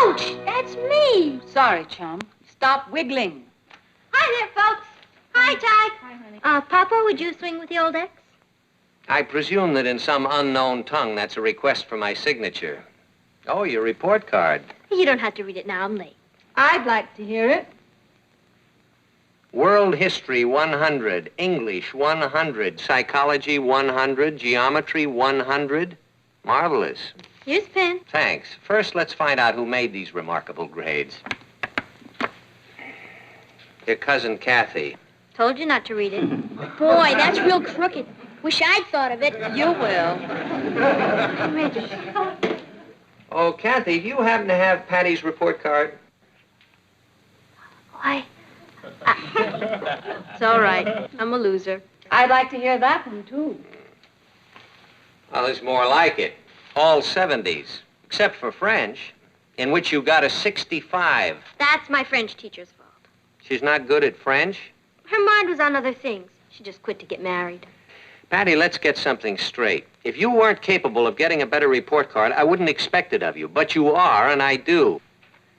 Ouch! That's me. Sorry, chum. Stop wiggling. Hi there, folks. Hi, Ty. Hi, honey. Papa, would you swing with the old ex? I presume that in some unknown tongue, that's a request for my signature. Oh, your report card. You don't have to read it now. I'm late. I'd like to hear it. World History 100, English 100, Psychology 100, Geometry 100. Marvelous. Here's a pen. Thanks. First, let's find out who made these remarkable grades. Your cousin Kathy. Told you not to read it. Boy, that's real crooked. Wish I'd thought of it. You will. I'm ready. Oh, Kathy, do you happen to have Patty's report card? Why? It's all right. I'm a loser. I'd like to hear that one, too. Well, there's more like it. All 70s, except for French, in which you got a 65. That's my French teacher's fault. She's not good at French? Her mind was on other things. She just quit to get married. Patty, let's get something straight. If you weren't capable of getting a better report card, I wouldn't expect it of you. But you are, and I do.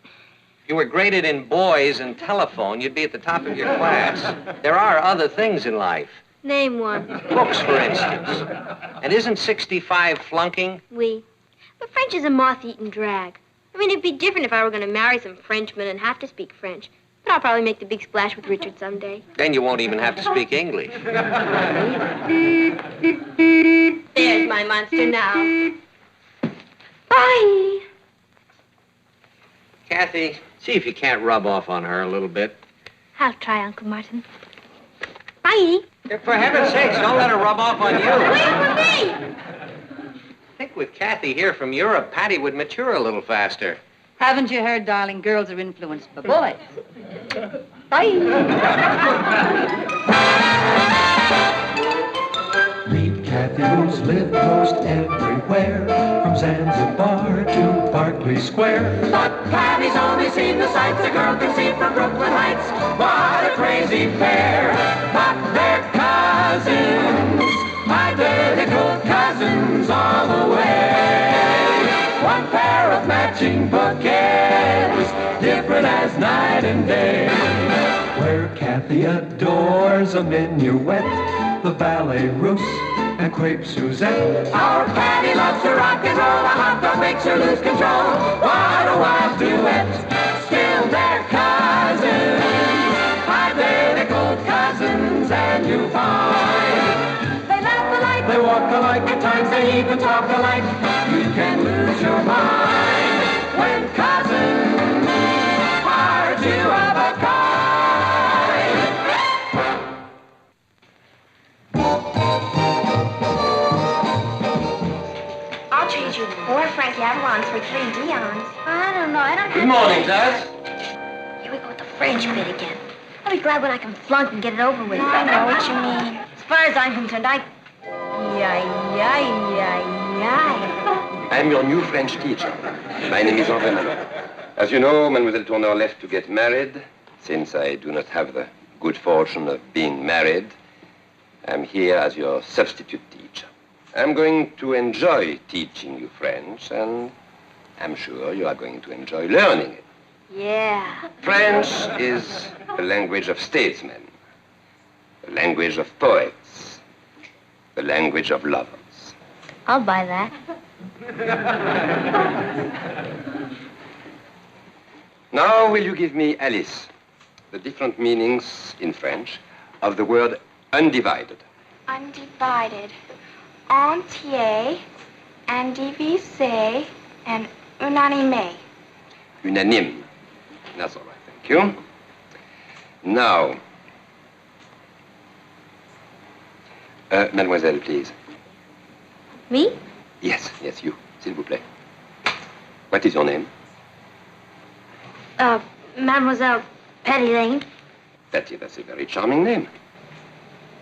If you were graded in boys and telephone, you'd be at the top of your class. There are other things in life. Name one. Books, for instance. And isn't 65 flunking? Oui. But French is a moth-eaten drag. I mean, it'd be different if I were going to marry some Frenchman and have to speak French. But I'll probably make the big splash with Richard someday. Then you won't even have to speak English. There's my monster now. Bye. Kathy, see if you can't rub off on her a little bit. I'll try, Uncle Martin. Bye. For heaven's sakes, don't let her rub off on you. Wait for me. I think with Kathy here from Europe, Patty would mature a little faster. Haven't you heard, darling, girls are influenced by boys. Bye. Meet Kathy, who's lived most everywhere, from Zanzibar to Berkeley Square. But Patty's only seen the sights a girl can see from Brooklyn Heights. What a crazy pair, but they're cousins, identical cousins all the way. One pair of matching bouquets, different as night and day. Where Kathy adores a minuet, the ballet russe, and crepe Suzette. Our Patty loves to rock and roll, a hot dog makes her lose control. What a wild duet, still they're cousins, identical cousins, and you find they laugh alike, they walk alike, at times they even talk alike. You can lose your mind when cousins are two of a kind. I'll trade you 4 Frankie Avalons for 3 Dions. I don't know. I don't have... Good morning, Daz. Here we go with the French bit again. I'll be glad when I can flunk and get it over with. I know what you mean. As far as I'm concerned, I'm your new French teacher. My name is Henri. As you know, Mademoiselle Tourneur left to get married. Since I do not have the good fortune of being married, I'm here as your substitute teacher. I'm going to enjoy teaching you French, and I'm sure you are going to enjoy learning it. Yeah. French is the language of statesmen, the language of poets, the language of lovers. I'll buy that. Now, will you give me, Alice, the different meanings in French of the word undivided? Undivided, entier, indivisé, and unanimé. Unanime. That's all right, thank you. Now, mademoiselle, please. Me? Yes, you, s'il vous plaît. What is your name? Mademoiselle Patty Lane. That's a very charming name.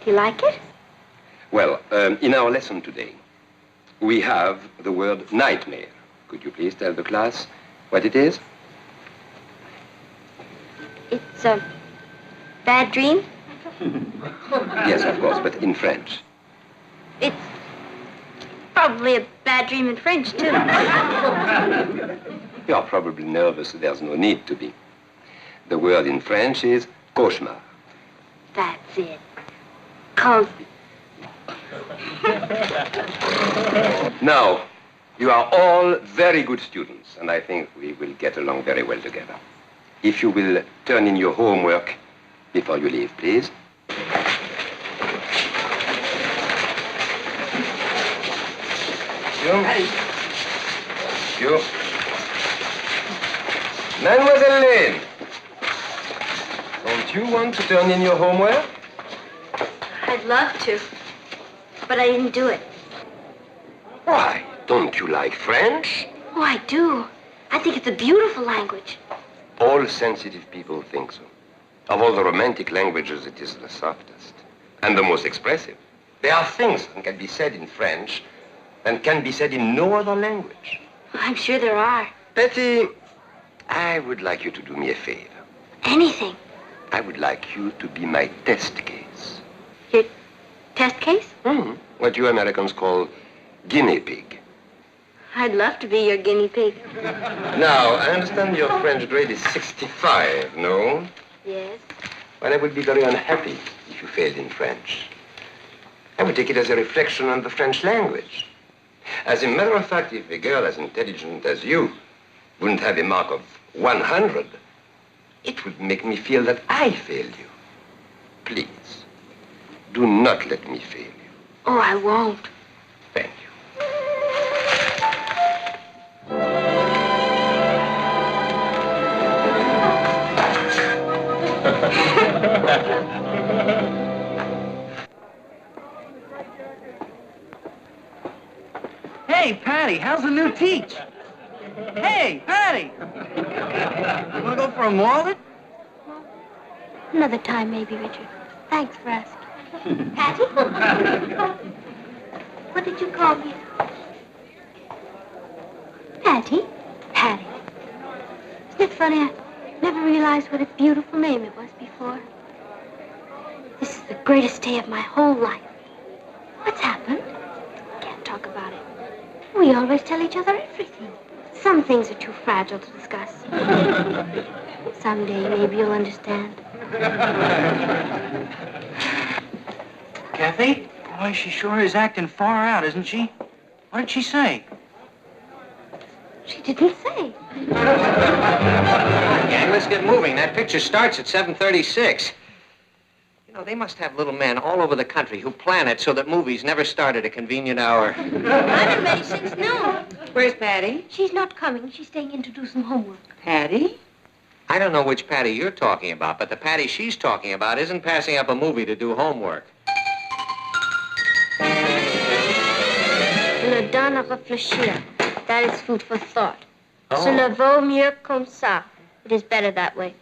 Do you like it? Well, in our lesson today, we have the word nightmare. Could you please tell the class what it is? It's a bad dream. Yes, of course, but in French. It's probably a bad dream in French, too. You are probably nervous. There's no need to be. The word in French is cauchemar. That's it. Cause... Now, you are all very good students, and I think we will get along very well together. If you will turn in your homework before you leave, please. You. Mademoiselle Lane, don't you want to turn in your homework? I'd love to, but I didn't do it. Why? Don't you like French? Oh, I do. I think it's a beautiful language. All sensitive people think so. Of all the romantic languages, it is the softest and the most expressive. There are things that can be said in French and can be said in no other language. I'm sure there are. Betty, I would like you to do me a favor. Anything. I would like you to be my test case. Your test case? What you Americans call guinea pig. I'd love to be your guinea pig. Now, I understand your French grade is 65, no? Yes. Well, I would be very unhappy if you failed in French. I would take it as a reflection on the French language. As a matter of fact, if a girl as intelligent as you wouldn't have a mark of 100, it would make me feel that I failed you. Please, do not let me fail you. Oh, I won't. Thank you. Hey, Patty, how's the new teach? Hey, Patty! You want to go for a mullet? Another time, maybe, Richard. Thanks for asking. Patty? What did you call me? Patty? Patty. Isn't it funny? I never realized what a beautiful name it was before. This is the greatest day of my whole life. What's happened? Can't talk about it. We always tell each other everything. Some things are too fragile to discuss. Someday, maybe you'll understand. Kathy? Boy, she sure is acting far out, isn't she? What did she say? She didn't say. Gang, let's get moving. That picture starts at 7:36. You know, they must have little men all over the country who plan it so that movies never start at a convenient hour. I've been ready since noon. Where's Patty? She's not coming. She's staying in to do some homework. Patty? I don't know which Patty you're talking about, but the Patty she's talking about isn't passing up a movie to do homework. Le donne à réfléchir. That is food for thought. Oh. Cela vaut mieux comme ça. It is better that way.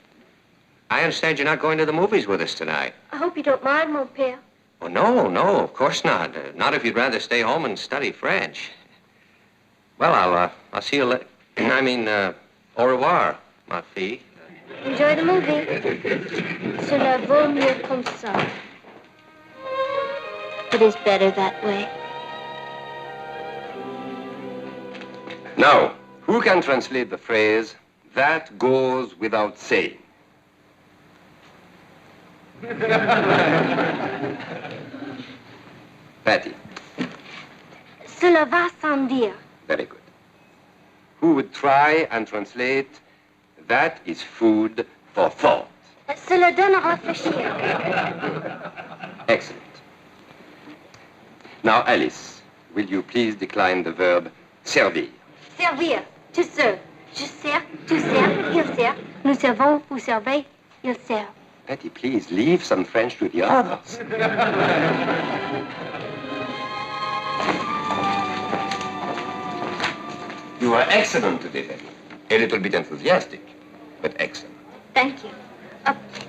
I understand you're not going to the movies with us tonight. I hope you don't mind, mon père. Oh, no, of course not. Not if you'd rather stay home and study French. Well, I'll see you later. I mean, au revoir, ma fille. Enjoy the movie. Cela vaut mieux comme ça. It is better that way. Now, who can translate the phrase, that goes without saying? Patty. Cela va sans dire. Very good. Who would try and translate, that is food for thought? Cela donne à réfléchir. Excellent. Now, Alice, will you please decline the verb servir? Servir. Tu sers. Je sers. Tu sers. Il sert. Nous servons. Vous servez. Il sert. Patty, please leave some French to the others. You are excellent today, Patty. A little bit enthusiastic, but excellent. Thank you.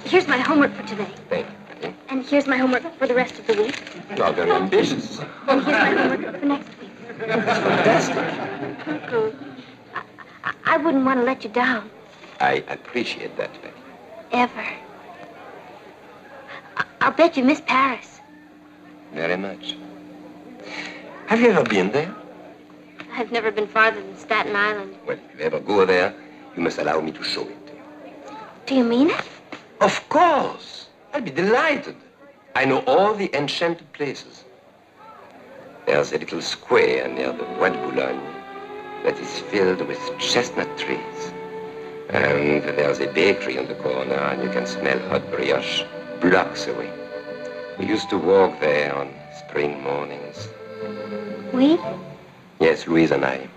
Here's my homework for today. Thank you, Patty. And here's my homework for the rest of the week. You are very ambitious. And here's my homework for next week. That's fantastic. Good. I wouldn't want to let you down. I appreciate that, Patty. Ever. I'll bet you miss Paris. Very much. Have you ever been there? I've never been farther than Staten Island. Well, if you ever go there, you must allow me to show it to you. Do you mean it? Of course. I'll be delighted. I know all the enchanted places. There's a little square near the Bois de Boulogne that is filled with chestnut trees. And there's a bakery on the corner, and you can smell hot brioche blocks away. We used to walk there on spring mornings. We? Yes, Louise and I.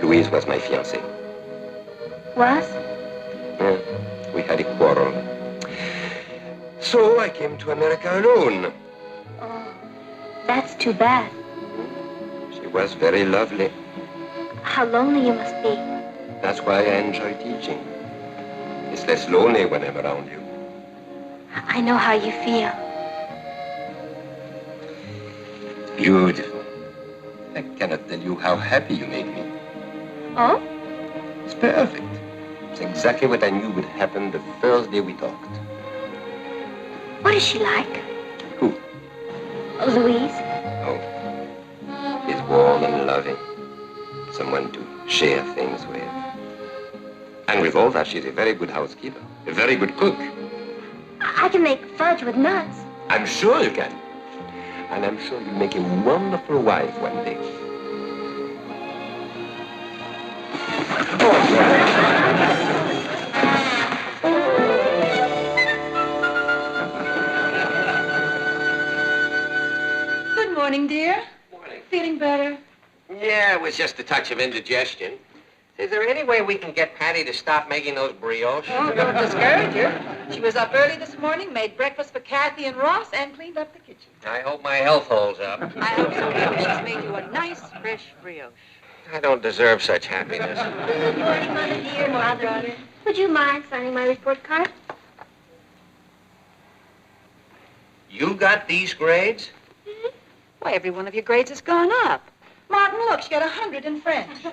Louise was my fiancée. Was? Yeah, we had a quarrel. So I came to America alone. Oh, that's too bad. She was very lovely. How lonely you must be. That's why I enjoy teaching. It's less lonely when I'm around you. I know how you feel. Beautiful. I cannot tell you how happy you make me. Oh? It's perfect. It's exactly what I knew would happen the first day we talked. What is she like? Who? Louise. Oh. She's warm and loving. Someone to share things with. And with all that, she's a very good housekeeper. A very good cook. I can make fudge with nuts. I'm sure you can. And I'm sure you'll make a wonderful wife one day. Good morning, dear. Morning. Feeling better? Yeah, it was just a touch of indigestion. Is there any way we can get Patty to stop making those brioches? Oh, don't discourage her. She was up early this morning, made breakfast for Kathy and Ross, and cleaned up the kitchen. I hope my health holds up. I hope so, too. She's made you a nice, fresh brioche. I don't deserve such happiness. Good morning, Mother dear. Mother dear. Would you mind signing my report card? You got these grades? Why, every one of your grades has gone up. Martin, look, she got 100 in French.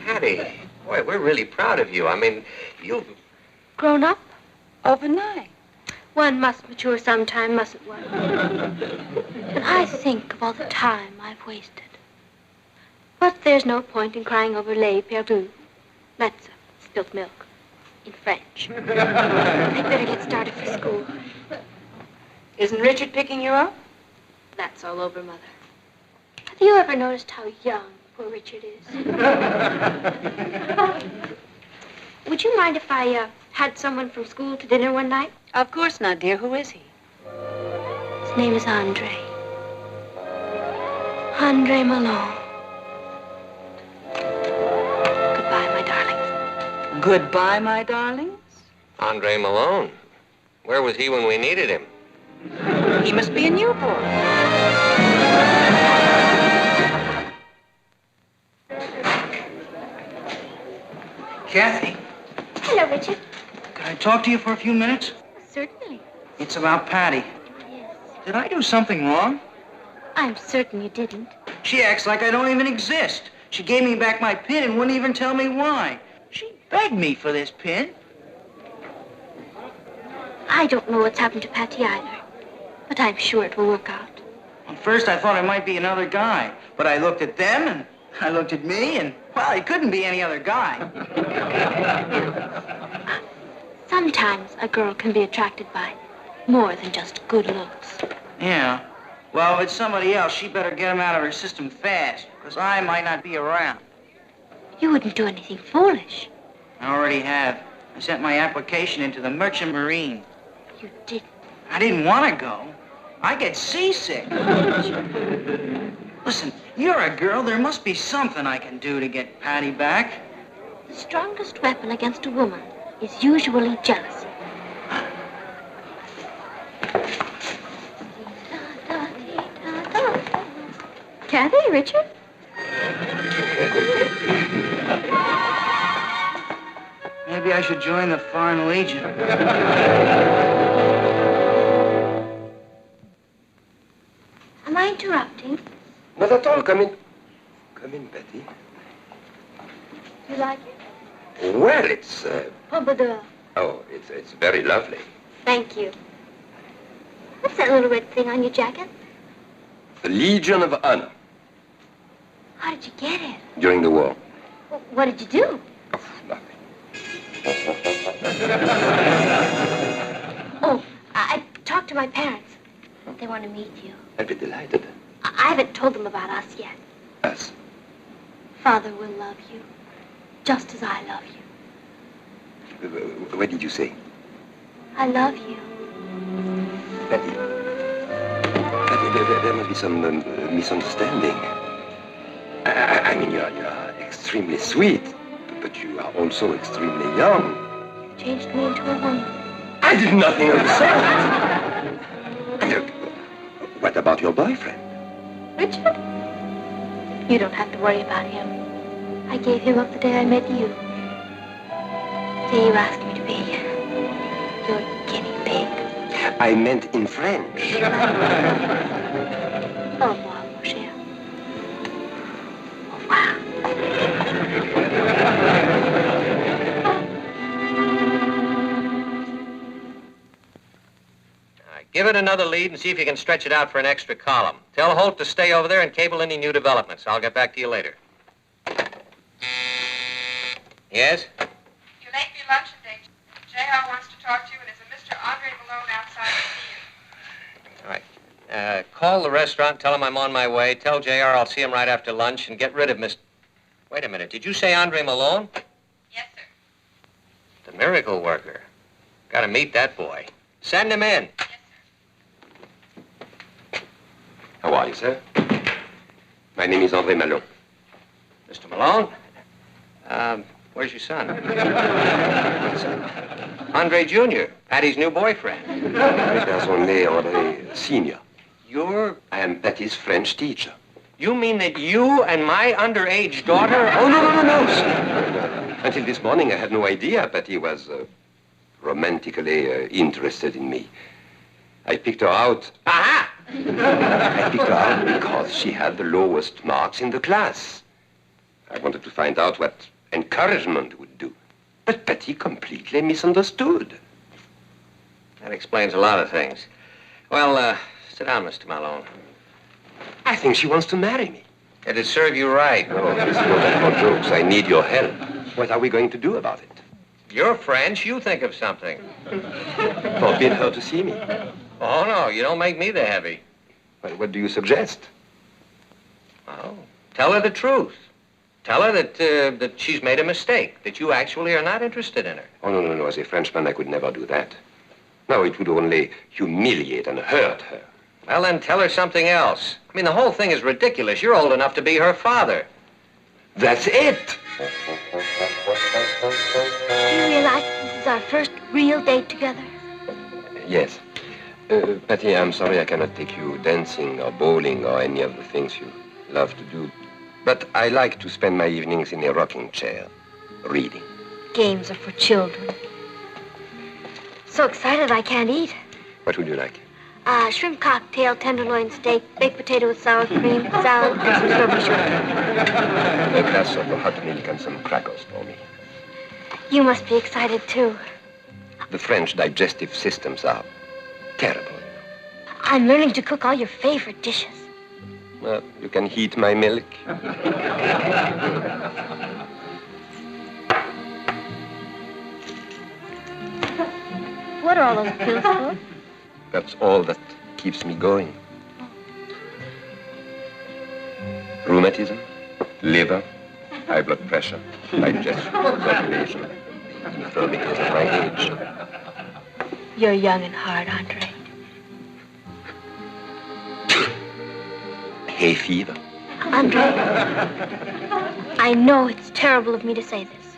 Patty, boy, we're really proud of you. I mean, you've... Grown up? Overnight. One must mature sometime, mustn't one? And I think of all the time I've wasted. But there's no point in crying over lait perdu. That's spilt milk in French. I'd better get started for school. Isn't Richard picking you up? That's all over, Mother. Have you ever noticed how young poor Richard is? Would you mind if I had someone from school to dinner one night? Of course not, dear. Who is he? His name is Andre. Andre Malone. Goodbye, my darlings. Goodbye, my darlings. Andre Malone. Where was he when we needed him? He must be in Newport. Kathy, Hello, Richard. can I talk to you for a few minutes? Certainly. It's about Patty. Yes. Did I do something wrong? I'm certain you didn't. She acts like I don't even exist. She gave me back my pin and wouldn't even tell me why. She begged me for this pin. I don't know what's happened to Patty either, but I'm sure it will work out. At first, I thought it might be another guy, but I looked at them and I looked at me and, well, he couldn't be any other guy. Sometimes a girl can be attracted by more than just good looks. Yeah. Well, if it's somebody else, she better get him out of her system fast, because I might not be around. You wouldn't do anything foolish. I already have. I sent my application into the Merchant Marine. You didn't. I didn't want to go. I get seasick. Listen, you're a girl. There must be something I can do to get Patty back. The strongest weapon against a woman is usually jealousy. Kathy, Richard? Maybe I should join the Foreign Legion. Am I interrupting? Not at all. Come in. Come in, Betty. You like it? Well, it's, Pompadour. oh, it's very lovely. Thank you. What's that little red thing on your jacket? The Legion of Honor. How did you get it? During the war. What did you do? Oh, nothing. Oh, I talked to my parents. They want to meet you. I'd be delighted. I haven't told them about us yet. Us? Father will love you, just as I love you. What did you say? I love you. Patty, there must be some misunderstanding. I mean, you're extremely sweet, but you are also extremely young. You changed me into a woman. I did nothing of the sort. And, what about your boyfriend? Richard? You don't have to worry about him. I gave him up the day I met you. The day you asked me to be your guinea pig. I meant in French. Au revoir, mon cher. Au revoir. Give it another lead and see if you can stretch it out for an extra column. Tell Holt to stay over there and cable any new developments. I'll get back to you later. Yes? You're late for your luncheon date. J.R. wants to talk to you, and there's a Mr. Andre Malone outside to see you. All right. Call the restaurant, tell him I'm on my way. Tell J.R. I'll see him right after lunch and get rid of Miss... Wait a minute. Did you say Andre Malone? Yes, sir. The miracle worker. Got to meet that boy. Send him in. Yes, sir. How are you, sir? My name is Andre Malone. Mr. Malone? Where's your son? Andre Jr., Patty's new boyfriend. Andre Senior. You're... I am Patty's French teacher. You mean that you and my underage daughter... Oh, no, sir. Until this morning, I had no idea Patty was romantically interested in me. I picked her out. Aha! I picked her out because she had the lowest marks in the class. I wanted to find out what encouragement would do. But Patty completely misunderstood. That explains a lot of things. Well, sit down, Mr. Malone. I think she wants to marry me. It'd serve you right. No, it's no time for jokes. I need your help. What are we going to do about it? You're French. You think of something. Forbid her to see me. Oh, no, you don't make me the heavy. Well, what do you suggest? Well, tell her the truth. Tell her that she's made a mistake, that you actually are not interested in her. Oh, no. As a Frenchman, I could never do that. No, it would only humiliate and hurt her. Well, then tell her something else. I mean, the whole thing is ridiculous. You're old enough to be her father. That's it! Do you realize this is our first real date together? Yes. Patty, I'm sorry I cannot take you dancing or bowling or any of the things you love to do. But I like to spend my evenings in a rocking chair, reading. Games are for children. So excited I can't eat. What would you like? Shrimp cocktail, tenderloin steak, baked potato with sour cream, salad, and some strawberry shortcake. A glass of hot milk and some crackers for me. You must be excited, too. The French digestive systems are terrible. I'm learning to cook all your favorite dishes. Well, you can heat my milk. What are all those pills for? That's all that keeps me going. Rheumatism, liver, high blood pressure, digestion, circulation, infirmities of my age. You're young and hard, Andre. Hay fever. Andre, I know it's terrible of me to say this,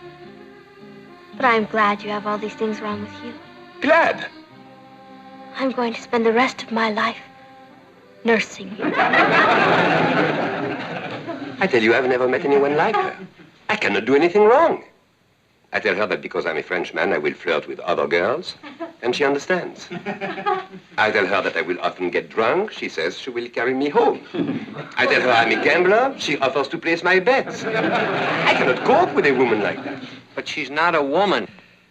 but I'm glad you have all these things wrong with you. Glad? I'm going to spend the rest of my life nursing you. I tell you, I've never met anyone like her. I cannot do anything wrong. I tell her that because I'm a Frenchman, I will flirt with other girls, and she understands. I tell her that I will often get drunk. She says she will carry me home. I tell her I'm a gambler. She offers to place my bets. I cannot cope with a woman like that. But she's not a woman.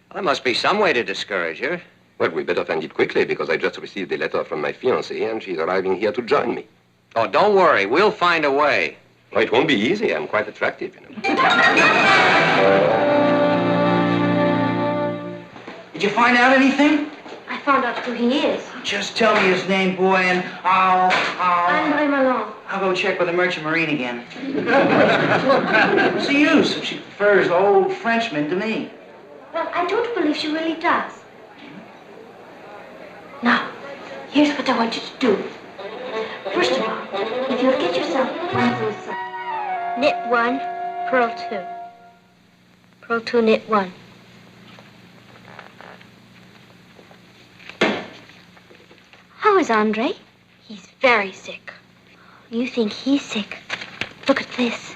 Well, there must be some way to discourage her. Well, we better find it quickly because I just received a letter from my fiancée, and she's arriving here to join me. Oh, don't worry. We'll find a way. Oh, it won't be easy. I'm quite attractive, you know. Did you find out anything? I found out who he is. Just tell me his name, boy, and I'll... Andre Malone. I'll go check with the Merchant Marine again. What's the use if she prefers old Frenchmen to me? Well, I don't believe she really does. Now, here's what I want you to do. First of all, if you'll get yourself one of those... knit 1, purl 2. Purl 2, knit 1. How is Andre? He's very sick. You think he's sick? Look at this.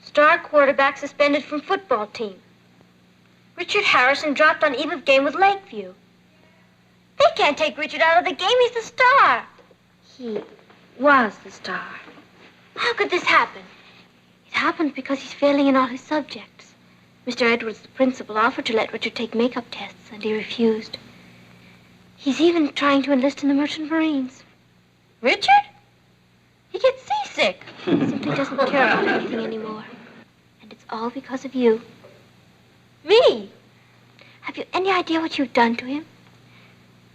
Star quarterback suspended from football team. Richard Harrison dropped on eve of game with Lakeview. They can't take Richard out of the game. He's the star. He was the star. How could this happen? It happened because he's failing in all his subjects. Mr. Edwards, the principal, offered to let Richard take makeup tests, and he refused. He's even trying to enlist in the Merchant Marines. Richard? He gets seasick. He simply doesn't care about anything anymore. And it's all because of you. Me? Have you any idea what you've done to him?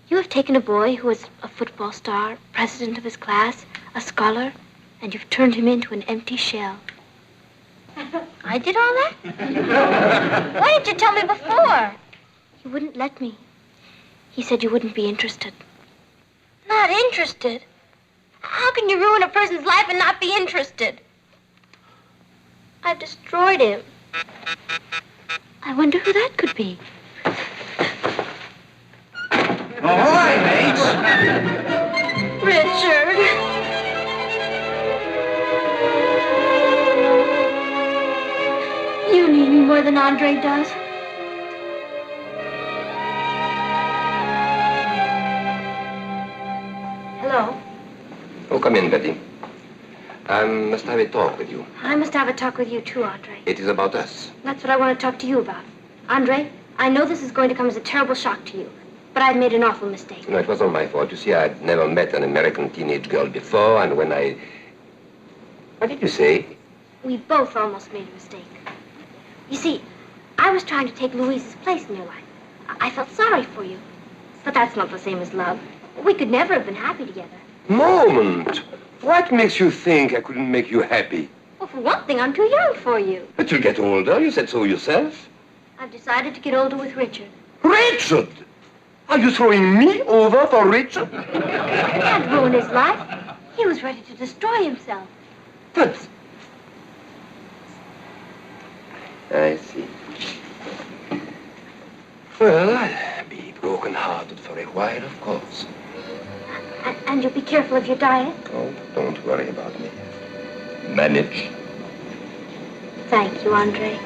You have taken a boy who was a football star, president of his class, a scholar, and you've turned him into an empty shell. I did all that? Why didn't you tell me before? You wouldn't let me. He said you wouldn't be interested. Not interested? How can you ruin a person's life and not be interested? I've destroyed him. I wonder who that could be. Ahoy, mates! Richard. You need me more than Andre does. Hello? Oh, come in, Betty. I must have a talk with you. I must have a talk with you too, Andre. It is about us. That's what I want to talk to you about. Andre, I know this is going to come as a terrible shock to you, but I've made an awful mistake. No, it wasn't my fault. You see, I'd never met an American teenage girl before, and when I... What did you say? We both almost made a mistake. You see, I was trying to take Louise's place in your life. I felt sorry for you. But that's not the same as love. We could never have been happy together. Moment! What makes you think I couldn't make you happy? Well, for one thing, I'm too young for you. But you'll get older. You said so yourself. I've decided to get older with Richard. Richard! Are you throwing me over for Richard? I can't ruin his life. He was ready to destroy himself. But... I see. Well, I'll be broken-hearted for a while, of course. And you'll be careful of your diet? Oh, don't worry about me. Manage. Thank you, Andre.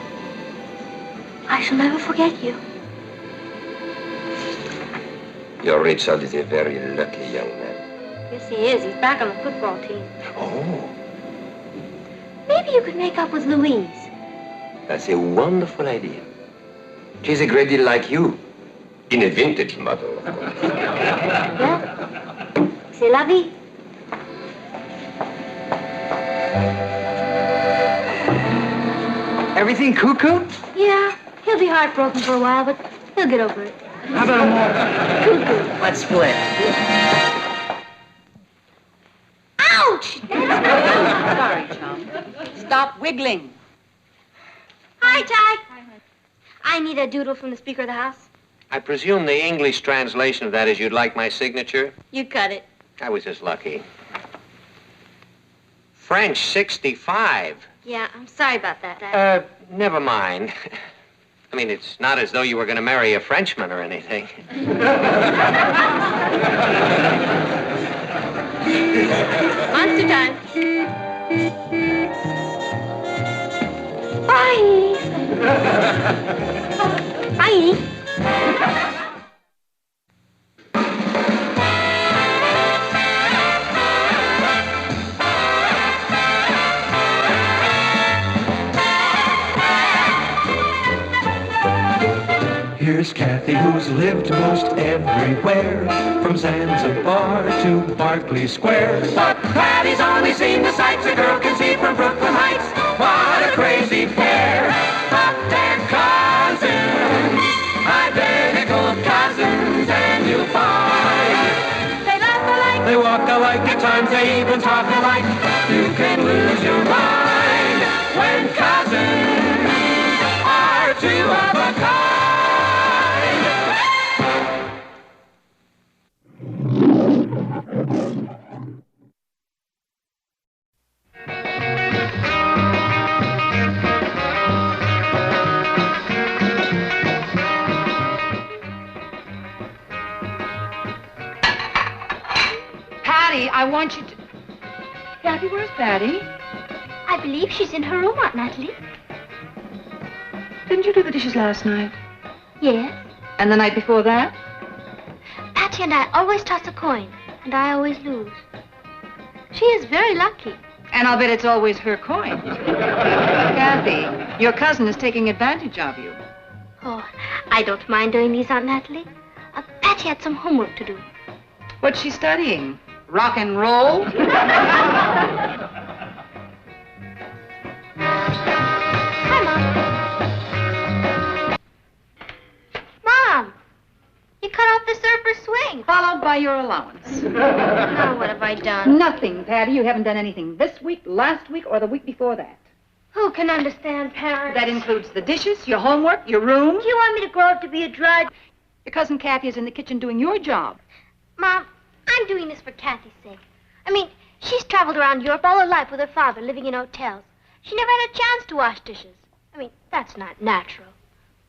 I shall never forget you. Your Richard is a very lucky young man. Yes, he is. He's back on the football team. Oh, Maybe you could make up with Louise. that's a wonderful idea. She's a great deal like you. In a vintage model, of course. Yeah? C'est la vie. Everything cuckoo? Yeah, he'll be heartbroken for a while, but he'll get over it. How about a more? Cuckoo. Let's split. Ouch! Sorry, chum. Stop wiggling. Hi, Ty. I need a doodle from the Speaker of the House. I presume the English translation of that is you'd like my signature? You cut it. I was just lucky. French 65. Yeah, I'm sorry about that. Never mind. I mean, it's not as though you were going to marry a Frenchman or anything. Monster time. Bye. Bye. Here's Kathy, who's lived most everywhere, from Zanzibar to Berkeley Square. But Patty's only seen the sights a girl can see from Brooklyn Heights. What a crazy pair, but they're cousins, identical cousins, and you'll find they laugh alike, they walk alike, at times they even talk alike. You can lose your mind when cousins are two of a kind. Patty, I want you to... Kathy, where's Patty? I believe she's in her room, Aunt Natalie. Didn't you do the dishes last night? Yes. And the night before that? Patty and I always toss a coin, and I always lose. She is very lucky. And I'll bet it's always her coin. Kathy, your cousin is taking advantage of you. Oh, I don't mind doing these, Aunt Natalie. Patty had some homework to do. What's she studying? Rock and roll? Hi, Mom. Mom, you cut off the surfer swing. Followed by your allowance. Now what have I done? Nothing, Patty. You haven't done anything this week, last week, or the week before that. Who can understand parents? That includes the dishes, your homework, your room. Do you want me to grow up to be a drudge? Your cousin Kathy is in the kitchen doing your job. Mom, I'm doing this for Kathy's sake. I mean, she's traveled around Europe all her life with her father, living in hotels. She never had a chance to wash dishes. I mean, that's not natural.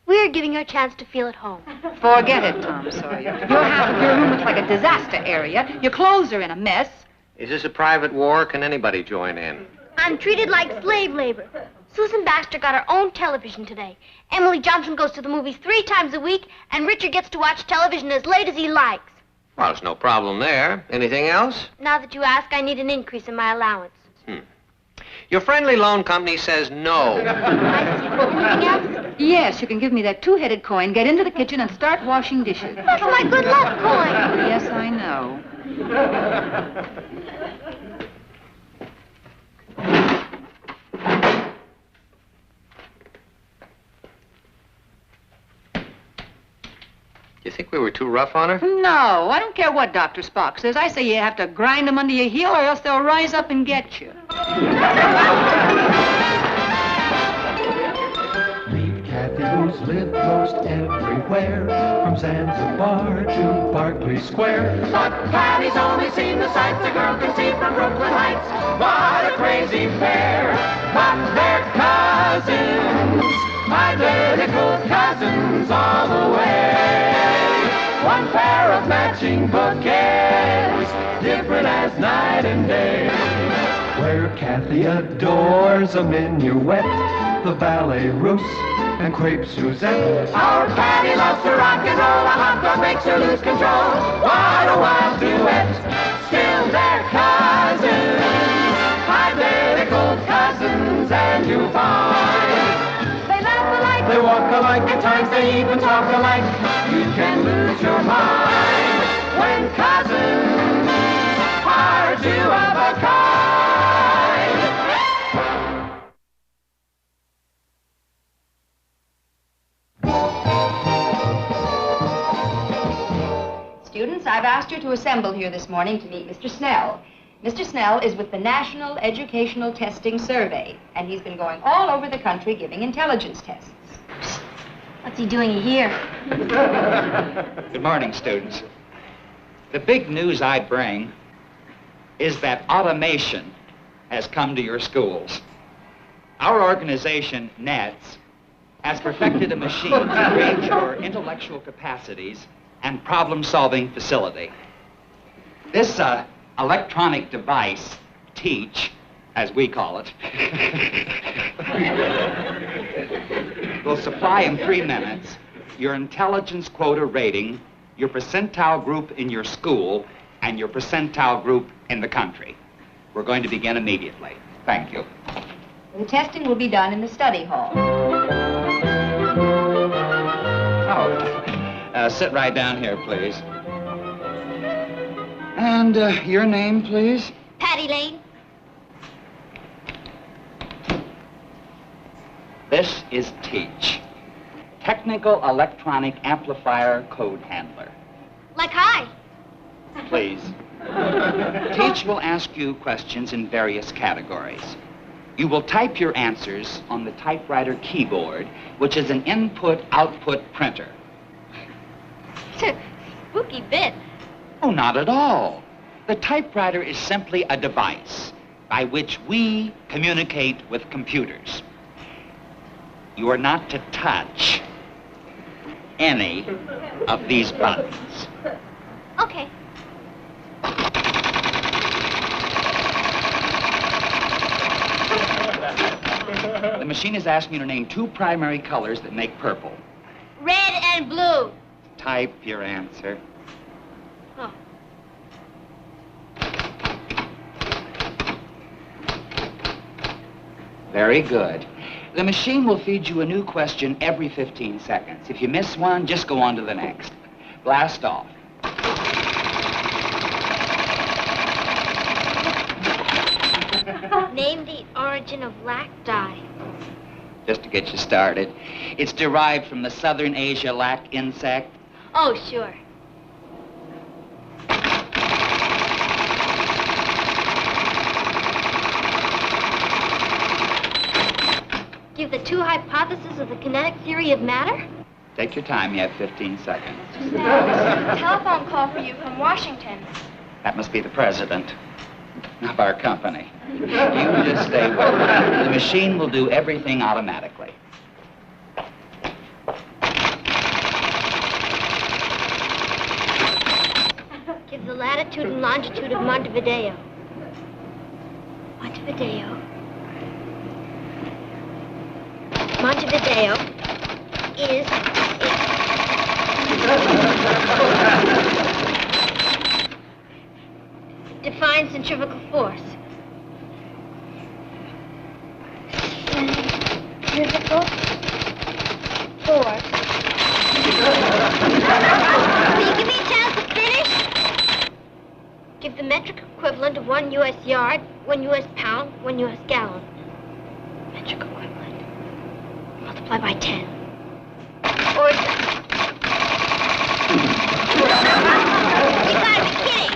We're giving her a chance to feel at home. Forget it, Tom Sawyer. Your half of your room looks like a disaster area. Your clothes are in a mess. Is this a private war? Can anybody join in? I'm treated like slave labor. Susan Baxter got her own television today. Emily Johnson goes to the movies 3 times a week, and Richard gets to watch television as late as he likes. Well, there's no problem there. Anything else? Now that you ask, I need an increase in my allowance. Your friendly loan company says no. Anything else? Yes, you can give me that 2-headed coin, get into the kitchen, and start washing dishes. That's my good luck coin. Yes, I know. You think we were too rough on her? No, I don't care what Dr. Spock says. I say you have to grind them under your heel or else they'll rise up and get you. Meet Kathy, who's lived most everywhere, from Zanzibar to Berkeley Square. But Patty's only seen the sights a girl can see from Brooklyn Heights. What a crazy pair, but they're cousins, identical cousins all the way. One pair of matching bouquets, different as night and day. Where Kathy adores a minuet, the ballet russe, and crepe Suzette. Our Patty loves to rock and roll, a hot dog makes her lose control. What a wild duet, still they're cousins, identical cousins, and you'll find they laugh alike, they walk alike, at times they even talk alike. You can lose your mind when cousins are two of a kind. Students, I've asked you to assemble here this morning to meet Mr. Snell. Mr. Snell is with the National Educational Testing Survey, and he's been going all over the country giving intelligence tests. What's he doing here? Good morning, students. The big news I bring is that automation has come to your schools. Our organization, NETS, has perfected a machine to gauge your intellectual capacities and problem-solving facility. This electronic device, Teach, as we call it, will supply in 3 minutes your intelligence quota rating, your percentile group in your school, and your percentile group in the country. We're going to begin immediately. Thank you. The testing will be done in the study hall. Sit right down here, please. And your name, please? Patty Lane. This is Teach. Technical Electronic Amplifier Code Handler. Like hi. Please. Teach will ask you questions in various categories. You will type your answers on the typewriter keyboard, which is an input-output printer. Spooky bit. Oh, not at all. The typewriter is simply a device by which we communicate with computers. You are not to touch any of these buttons. Okay. The machine is asking you to name 2 primary colors that make purple. Red and blue. Type your answer. Oh. Very good. The machine will feed you a new question every 15 seconds. If you miss one, just go on to the next. Blast off. Name the origin of lac dye. Just to get you started. It's derived from the Southern Asia lac insect. Oh, sure. Give the 2 hypotheses of the kinetic theory of matter? Take your time. You have 15 seconds. Telephone call for you from Washington. That must be the president of our company. You just stay with it. The machine will do everything automatically. Give the latitude and longitude of Montevideo. Montevideo is... Define centrifugal force. Centrifugal force. Will you give me a chance to finish? Give the metric equivalent of 1 U.S. yard, 1 U.S. pound, 1 U.S. gallon. Metric equivalent. Multiply by 10. Or is that... You gotta be kidding!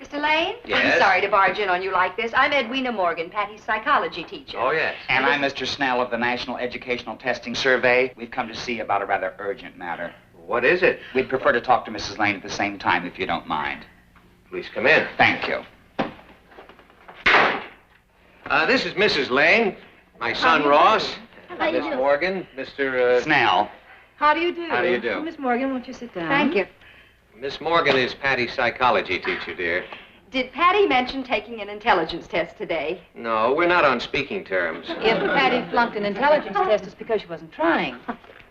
Mr. Lane? Yes? I'm sorry to barge in on you like this. I'm Edwina Morgan, Patty's psychology teacher. Oh, yes. And I'm Mr. Snell of the National Educational Testing Survey. We've come to see you about a rather urgent matter. What is it? We'd prefer to talk to Mrs. Lane at the same time, if you don't mind. Please come in. Thank you. This is Mrs. Lane, my son Ross, How do you Miss do? Morgan, Mr. Snell. How do you do? How do you do? Oh, Miss Morgan, won't you sit down? Thank you. Miss Morgan is Patty's psychology teacher, dear. Did Patty mention taking an intelligence test today? No, we're not on speaking terms. If Patty flunked an intelligence test, it's because she wasn't trying.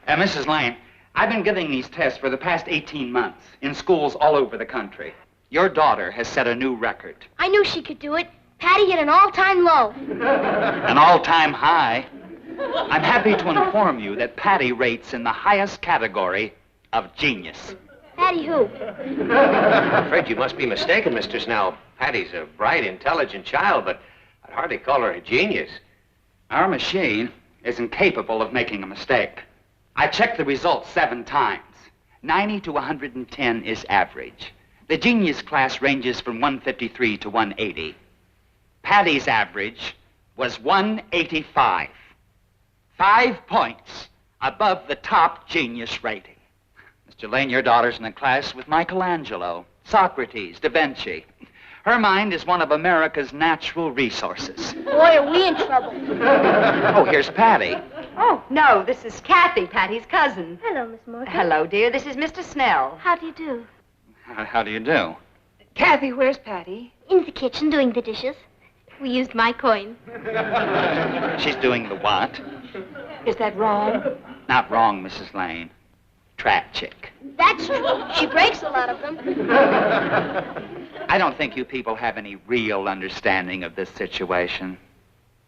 Mrs. Lane, I've been giving these tests for the past 18 months in schools all over the country. Your daughter has set a new record. I knew she could do it. Patty hit an all-time low. An all-time high. I'm happy to inform you that Patty rates in the highest category of genius. Patty who? I'm afraid you must be mistaken, Mr. Snell. Patty's a bright, intelligent child, but I'd hardly call her a genius. Our machine is incapable of making a mistake. I checked the results 7 times. 90 to 110 is average. The genius class ranges from 153 to 180. Patty's average was 185. 5 points above the top genius rating. Mr. Lane, your daughter's in a class with Michelangelo, Socrates, Da Vinci. Her mind is one of America's natural resources. Boy, are we in trouble. Oh, here's Patty. Oh, no, this is Kathy, Patty's cousin. Hello, Miss Morgan. Hello, dear. This is Mr. Snell. How do you do? How do you do? Kathy, where's Patty? In the kitchen doing the dishes. We used my coin. She's doing the what? Is that wrong? Not wrong, Mrs. Lane. tragic. That's true. She breaks a lot of them. I don't think you people have any real understanding of this situation.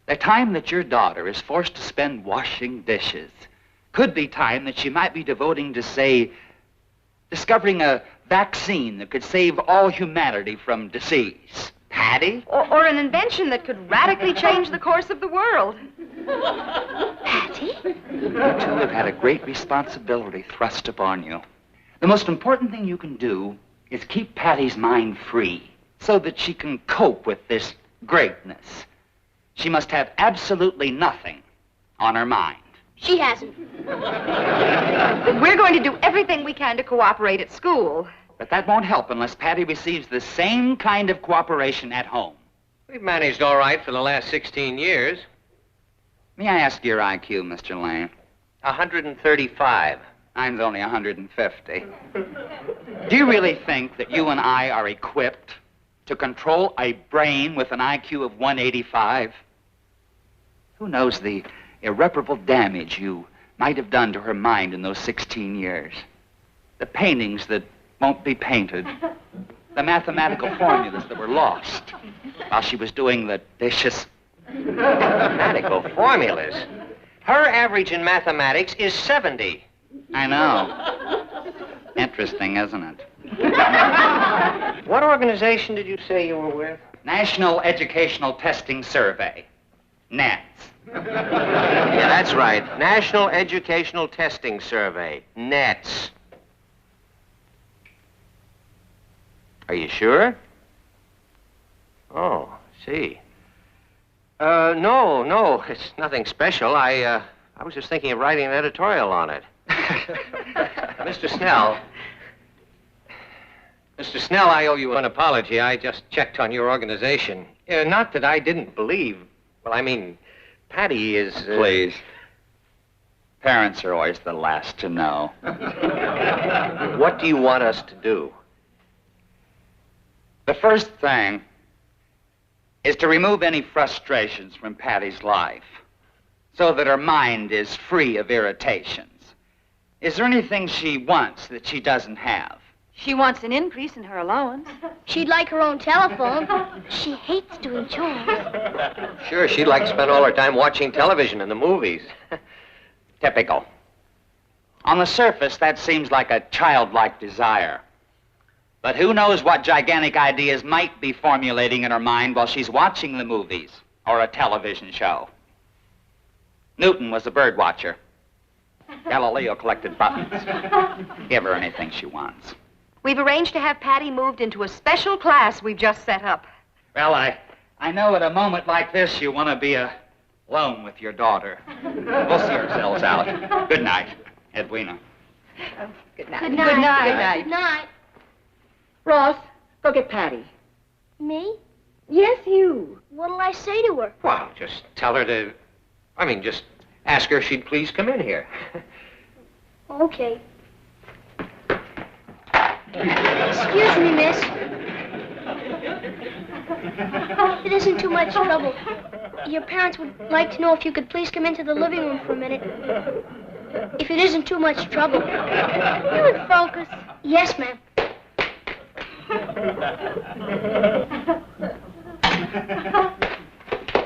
The time that your daughter is forced to spend washing dishes could be time that she might be devoting to, say, discovering a vaccine that could save all humanity from disease. Patty? Or an invention that could radically change the course of the world. Patty? You two have had a great responsibility thrust upon you. The most important thing you can do is keep Patty's mind free so that she can cope with this greatness. She must have absolutely nothing on her mind. She hasn't. We're going to do everything we can to cooperate at school. But that won't help unless Patty receives the same kind of cooperation at home. We've managed all right for the last 16 years. May I ask your IQ, Mr. Lane? 135. Mine's only 150. Do you really think that you and I are equipped to control a brain with an IQ of 185? Who knows the irreparable damage you might have done to her mind in those 16 years? The paintings that won't be painted. The mathematical formulas that were lost while she was doing the dishes. Mathematical formulas? Her average in mathematics is 70. I know. Interesting, isn't it? What organization did you say you were with? National Educational Testing Survey. NETS. Yeah, that's right. National Educational Testing Survey. NETS. Are you sure? Oh, see. No, it's nothing special. I was just thinking of writing an editorial on it. Mr. Snell, I owe you an apology. I just checked on your organization. Not that I didn't believe. Well, I mean, Patty is... Please. Parents are always the last to know. What do you want us to do? The first thing is to remove any frustrations from Patty's life so that her mind is free of irritations. Is there anything she wants that she doesn't have? She wants an increase in her allowance. She'd like her own telephone. She hates doing chores. Sure, she'd like to spend all her time watching television and the movies. Typical. On the surface, that seems like a childlike desire. But who knows what gigantic ideas might be formulating in her mind while she's watching the movies or a television show. Newton was a bird watcher. Galileo collected buttons. Give her anything she wants. We've arranged to have Patty moved into a special class we've just set up. Well, I know at a moment like this you want to be alone with your daughter. We'll see ourselves out. Good night, Edwina. Good night. Good night. Good night. Good night. Good night. Ross, go get Patty. Me? Yes, you. What'll I say to her? Well, just tell her to... just ask her if she'd please come in here. Okay. Excuse me, miss. If it isn't too much trouble, your parents would like to know if you could please come into the living room for a minute. If it isn't too much trouble. You would focus. Yes, ma'am.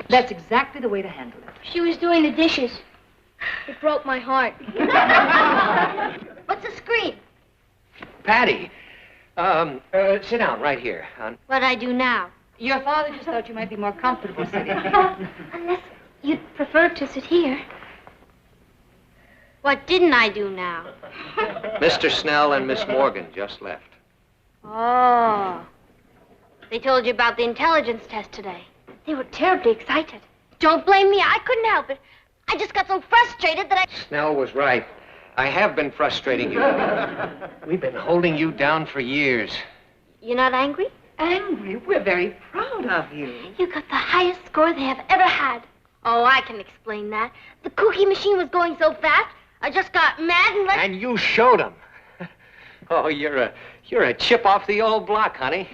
That's exactly the way to handle it. She was doing the dishes. It broke my heart. What's the scream? Patty, sit down right here. What'd I do now? Your father just thought you might be more comfortable sitting. Unless you'd prefer to sit here. What didn't I do now? Mr. Snell and Miss Morgan just left. Oh. They told you about the intelligence test today. They were terribly excited. Don't blame me. I couldn't help it. I just got so frustrated that I... Snell was right. I have been frustrating you. We've been holding you down for years. You're not angry? Angry? We're very proud of you. You got the highest score they have ever had. Oh, I can explain that. The cookie machine was going so fast, I just got mad and let... And you showed them. Oh, you're a chip off the old block, honey.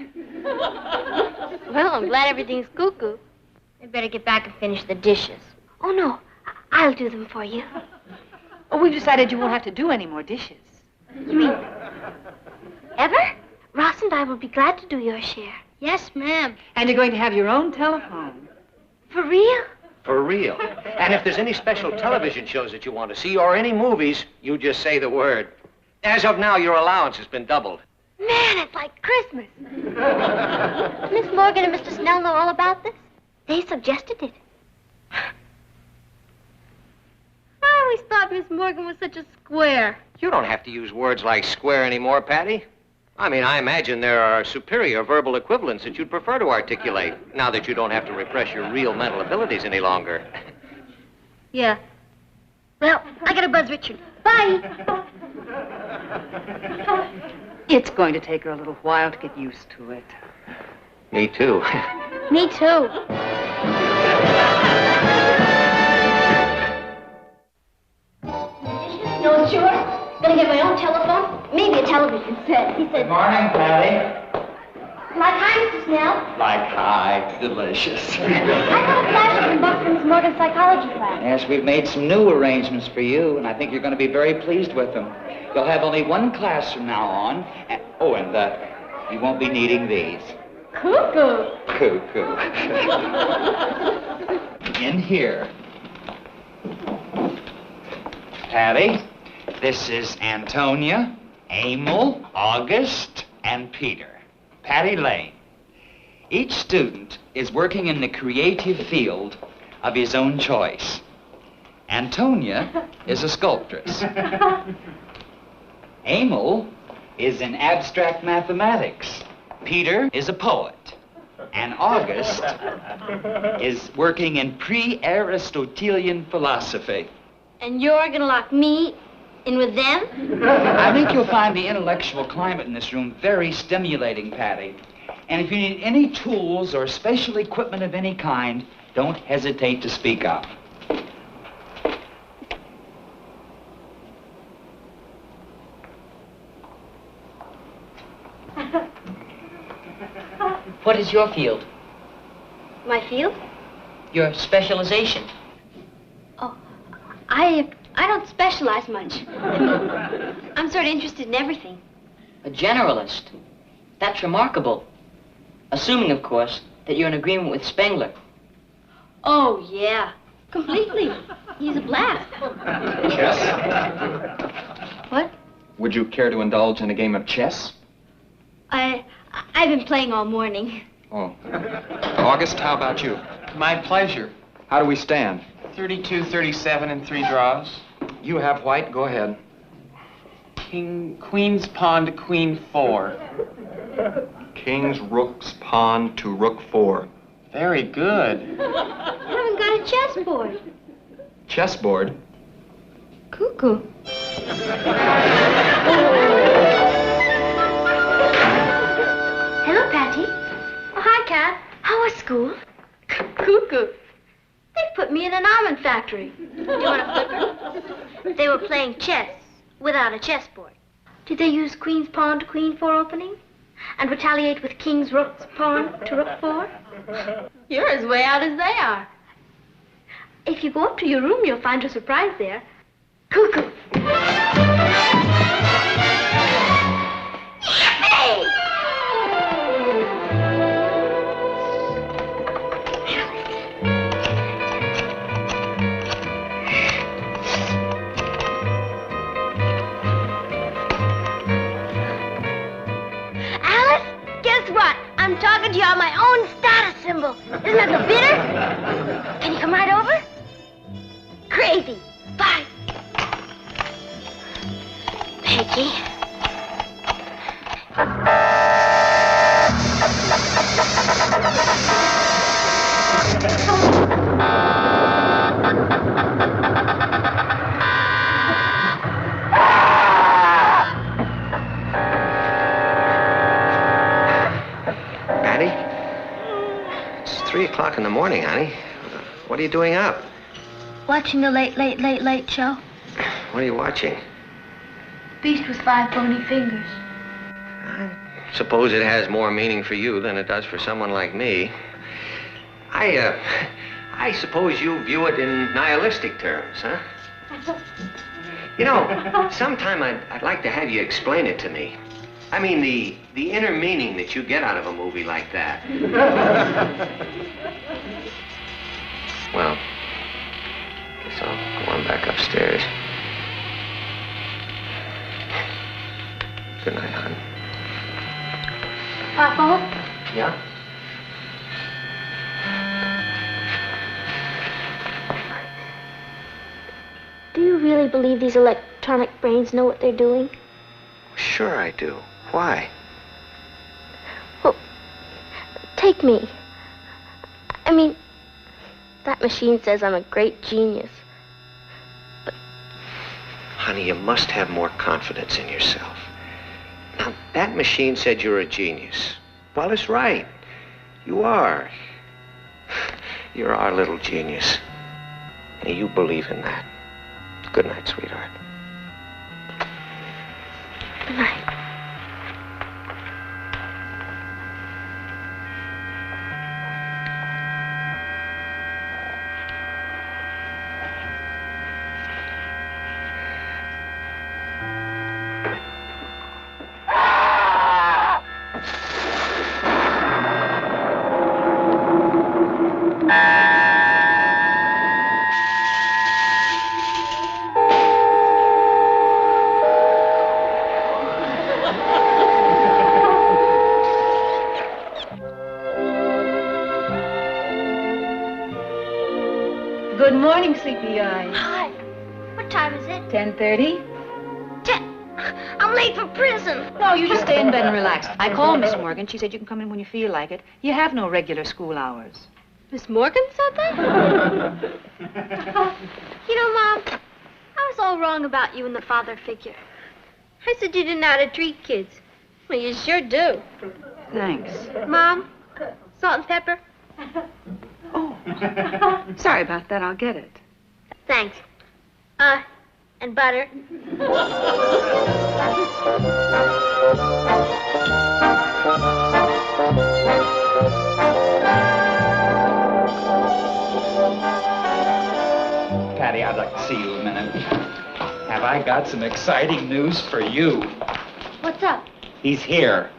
Well, I'm glad everything's cuckoo. I'd better get back and finish the dishes. Oh, no. I'll do them for you. Oh, we've decided you won't have to do any more dishes. Ever? Ross and I will be glad to do your share. Yes, ma'am. And you're going to have your own telephone. For real? For real. And if there's any special television shows that you want to see or any movies, you just say the word. As of now, your allowance has been doubled. Man, it's like Christmas. Miss Morgan and Mr. Snell know all about this? They suggested it. I always thought Miss Morgan was such a square. You don't have to use words like square anymore, Patty. I mean, I imagine there are superior verbal equivalents that you'd prefer to articulate, now that you don't have to repress your real mental abilities any longer. Yeah. Well, I gotta buzz Richard. Bye. It's going to take her a little while to get used to it. Me too. Me too. No, sure. Gonna get my own telephone, maybe a television set. He said, Good morning, Patty. like hi, Mr. Snell. Like hi, delicious. I got a flash from Buck from Miss Morgan's psychology class. Yes, we've made some new arrangements for you, and I think you're going to be very pleased with them. You'll have only one class from now on. And you won't be needing these. Cuckoo. Cuckoo. In here. Patty, this is Antonia, Emil, August, and Peter. Patty Lane. Each student is working in the creative field of his own choice. Antonia is a sculptress. Emil is in abstract mathematics. Peter is a poet. And August is working in pre-Aristotelian philosophy. And you're gonna lock me in with them? I think you'll find the intellectual climate in this room very stimulating, Patty. And if you need any tools or special equipment of any kind, don't hesitate to speak up. What is your field? My field? Your specialization? Oh, I don't specialize much. I mean, I'm sort of interested in everything. A generalist. That's remarkable. Assuming, of course, that you're in agreement with Spengler. Oh, yeah. Completely. He's a blast. Chess? What? Would you care to indulge in a game of chess? I've been playing all morning. Oh. August, how about you? My pleasure. How do we stand? 32, 37, and 3 draws. You have white. Go ahead. Queen's pawn to queen 4. King's rook's pawn to rook 4. Very good. You haven't got a chessboard. Chessboard? Cuckoo. Hello, Patty. Oh, hi, Cat. How was school? Cuckoo. They put me in an almond factory. Do you want a flipper? They were playing chess without a chessboard. Did they use queen's pawn to queen 4 opening? And retaliate with king's rook's pawn to rook 4? You're as way out as they are. If you go up to your room, you'll find a surprise there. Cuckoo. Yippee! Alice, guess what? I'm talking to you on my own status symbol. Isn't that the bitter? Can you come right over? Crazy. Bye. Peggy. Patty? It's 3 o'clock in the morning, honey. What are you doing up? Watching the late show. What are you watching? Beast with 5 bony fingers. Suppose it has more meaning for you than it does for someone like me. I suppose you view it in nihilistic terms, huh? You know, sometime I'd like to have you explain it to me. I mean, the inner meaning that you get out of a movie like that. Well, guess I'll go on back upstairs. Good night, hon. Papa? Yeah? Do you really believe these electronic brains know what they're doing? Sure I do. Why? Well, take me. I mean, that machine says I'm a great genius. Honey, you must have more confidence in yourself. Now, that machine said you're a genius. Well, it's right. You are. You're our little genius. Now, you believe in that. Good night, sweetheart. Good night. Good morning, sleepy eyes. Hi. What time is it? 10:30. I'm late for prison. No, you just stay in bed and relax. I called Miss Morgan. She said you can come in when you feel like it. You have no regular school hours. Miss Morgan said that? You know, Mom, I was all wrong about you and the father figure. I said you didn't know how to treat kids. Well, you sure do. Thanks. Mom, salt and pepper? Sorry about that. I'll get it. Thanks. And butter. Patty, I'd like to see you a minute. Have I got some exciting news for you? What's up? He's here.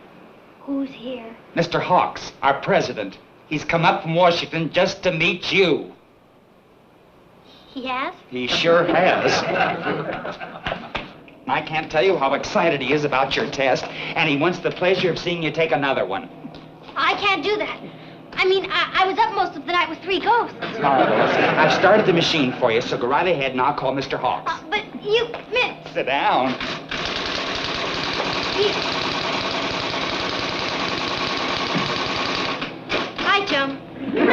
Who's here? Mr. Hawks, our president. He's come up from Washington just to meet you. He has? He sure has. I can't tell you how excited he is about your test, and he wants the pleasure of seeing you take another one. I can't do that. I mean, I was up most of the night with 3 ghosts. All right, well, listen, I've started the machine for you, so go right ahead and I'll call Mr. Hawks. But you, Miss. Sit down. Hi, chum. The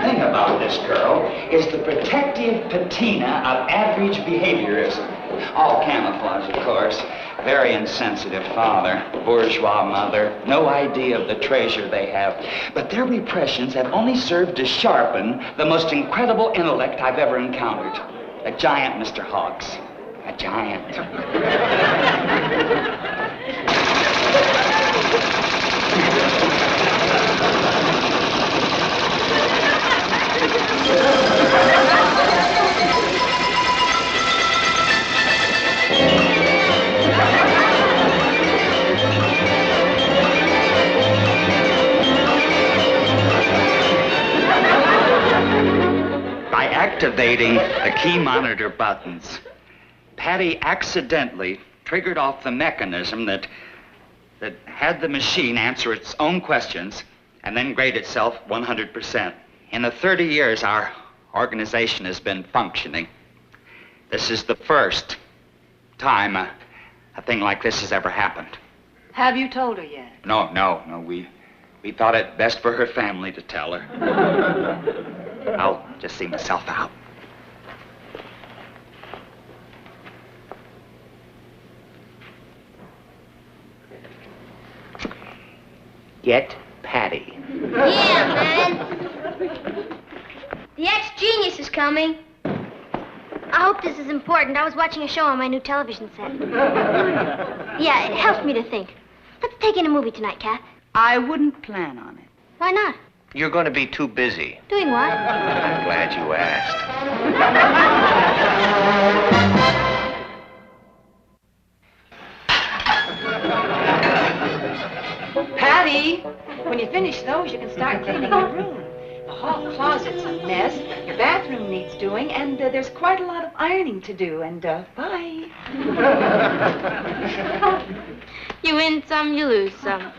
thing about this girl is the protective patina of average behaviorism. All camouflage, of course. Very insensitive father, bourgeois mother, no idea of the treasure they have. But their repressions have only served to sharpen the most incredible intellect I've ever encountered. A giant, Mr. Hawks. A giant. By activating the key monitor buttons, Patty accidentally triggered off the mechanism that had the machine answer its own questions and then grade itself 100%. In the 30 years our organization has been functioning, this is the first time a thing like this has ever happened. Have you told her yet? No, we thought it best for her family to tell her. I'll just see myself out. Get Patty. Yeah, man. The ex-genius is coming. I hope this is important. I was watching a show on my new television set. Yeah, it helps me to think. Let's take in a movie tonight, Kath. I wouldn't plan on it. Why not? You're going to be too busy. Doing what? I'm glad you asked. Kathy, when you finish those, you can start cleaning your room. The hall closet's a mess, your bathroom needs doing, and there's quite a lot of ironing to do, and bye. You win some, you lose some.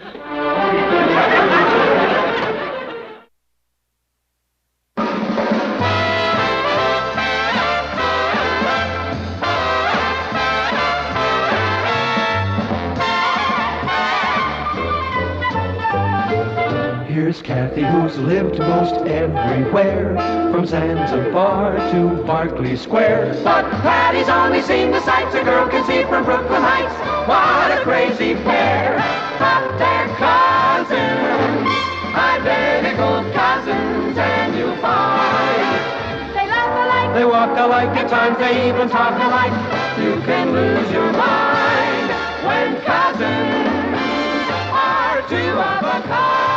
Here's Kathy, who's lived most everywhere, from Zanzibar to Berkeley Square. But Patty's only seen the sights a girl can see from Brooklyn Heights. What a crazy pair, but they're cousins, identical cousins, and you'll find they laugh alike, they walk alike, at times they even talk alike. You can lose your mind when cousins are two of a kind.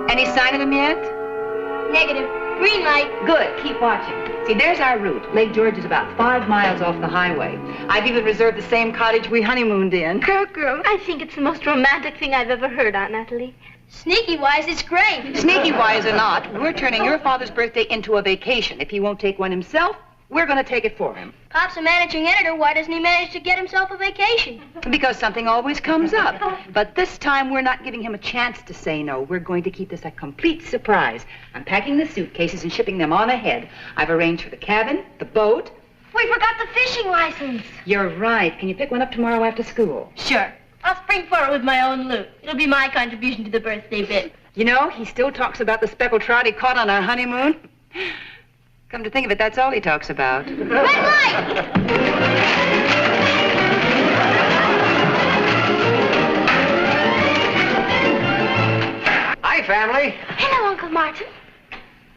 Any sign of him yet? Negative. Green light. Good. Keep watching. See, there's our route. Lake George is about 5 miles off the highway. I've even reserved the same cottage we honeymooned in. Girl, I think it's the most romantic thing I've ever heard, Aunt Natalie. Sneaky-wise, it's great. Sneaky-wise or not, we're turning your father's birthday into a vacation. If he won't take one himself, we're going to take it for him. Pop's a managing editor. Why doesn't he manage to get himself a vacation? Because something always comes up. But this time, we're not giving him a chance to say no. We're going to keep this a complete surprise. I'm packing the suitcases and shipping them on ahead. I've arranged for the cabin, the boat. We forgot the fishing license. You're right. Can you pick one up tomorrow after school? Sure. I'll spring for it with my own loot. It'll be my contribution to the birthday bit. You know, he still talks about the speckled trout he caught on our honeymoon. Come to think of it, that's all he talks about. Red light! Hi, family. Hello, Uncle Martin.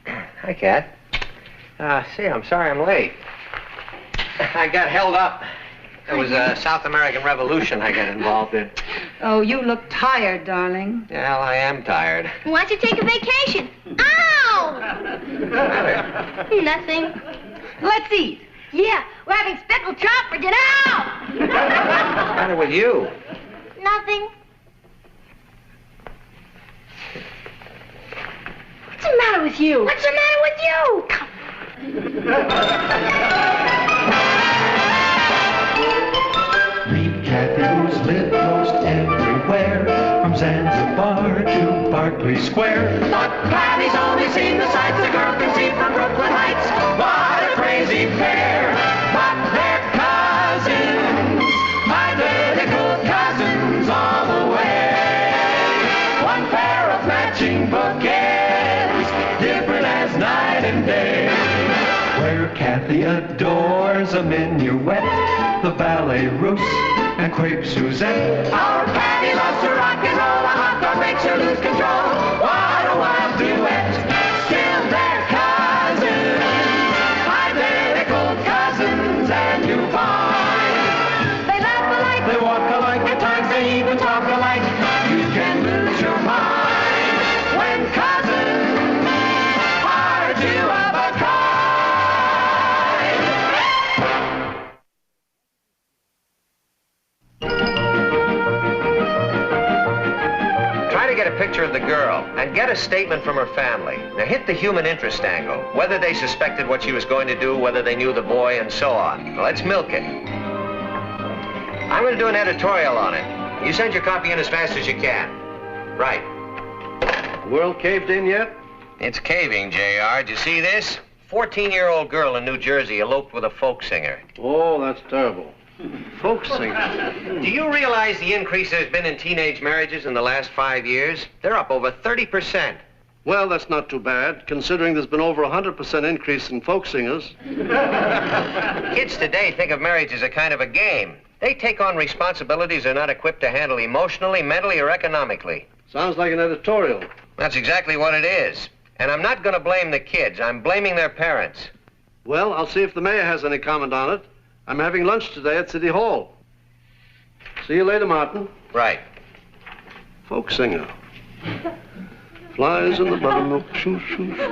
Hi, Kat. I'm sorry I'm late. I got held up. There was a South American Revolution I got involved in. Oh, you look tired, darling. Well, I am tired. Why don't you take a vacation? Ow! What's the matter? Nothing. Let's eat. Yeah, we're having speckled trout for dinner. Ow! What's the matter with you? Nothing. What's the matter with you? What's the matter with you? Meet Kathy, who's lived most everywhere, from Zanzibar to Berkeley Square. But Patty's only seen the sights a girl can see from Brooklyn Heights. What a crazy pair, but they're cousins, identical cousins all the way. One pair of matching bouquets, different as night and day. Where Kathy adores a minuet, the ballet russe, and crepe Suzette. Our Patty loves to rock and roll, a hot dog makes her lose control. What a wild duet, still they're cousins, identical cousins, and you find they laugh alike, they walk alike, at times they even talk alike. You can lose your mind when cousins are two of a kind. Try to get a picture of the girl and get a statement from her family. Now hit the human interest angle. Whether they suspected what she was going to do, whether they knew the boy, and so on. Now, let's milk it. I'm going to do an editorial on it. You send your copy in as fast as you can. Right. World caved in yet? It's caving, JR. Do you see this? 14-year-old girl in New Jersey eloped with a folk singer. Oh, that's terrible. Folk singer. Do you realize the increase there's been in teenage marriages in the last 5 years? They're up over 30%. Well, that's not too bad, considering there's been over 100% increase in folk singers. Kids today think of marriage as a kind of a game. They take on responsibilities they're not equipped to handle emotionally, mentally, or economically. Sounds like an editorial. That's exactly what it is. And I'm not going to blame the kids. I'm blaming their parents. Well, I'll see if the mayor has any comment on it. I'm having lunch today at City Hall. See you later, Martin. Right. Folk singer. Flies in the buttermilk. Shoo, shoo, shoo.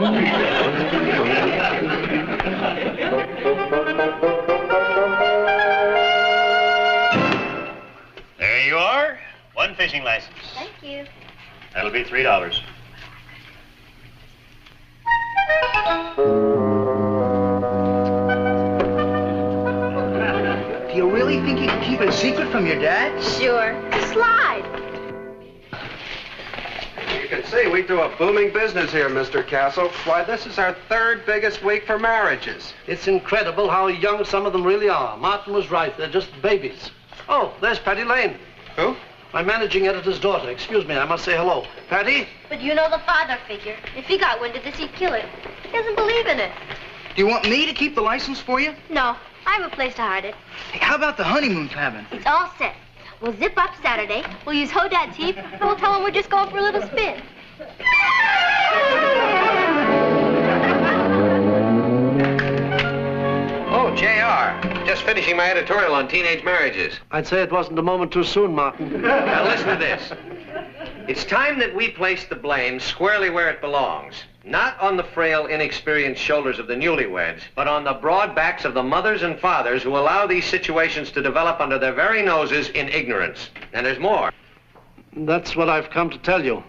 There you are. One fishing license. Thank you. That'll be $3. Do you really think you can keep it a secret from your dad? Sure. It's a slide. You can see we do a booming business here, Mr. Castle. Why, this is our third biggest week for marriages. It's incredible how young some of them really are. Martin was right. They're just babies. Oh, there's Patty Lane. Who? My managing editor's daughter. Excuse me, I must say hello. Patty? But you know the father figure. If he got wind of this, he'd kill it. He doesn't believe in it. Do you want me to keep the license for you? No, I have a place to hide it. Hey, how about the honeymoon cabin? It's all set. We'll zip up Saturday. We'll use Hodad's heap, and we'll tell him we're just going for a little spin. Oh, JR. Just finishing my editorial on teenage marriages. I'd say it wasn't a moment too soon, Martin. Now listen to this. It's time that we place the blame squarely where it belongs. Not on the frail, inexperienced shoulders of the newlyweds, but on the broad backs of the mothers and fathers who allow these situations to develop under their very noses in ignorance. And there's more. That's what I've come to tell you.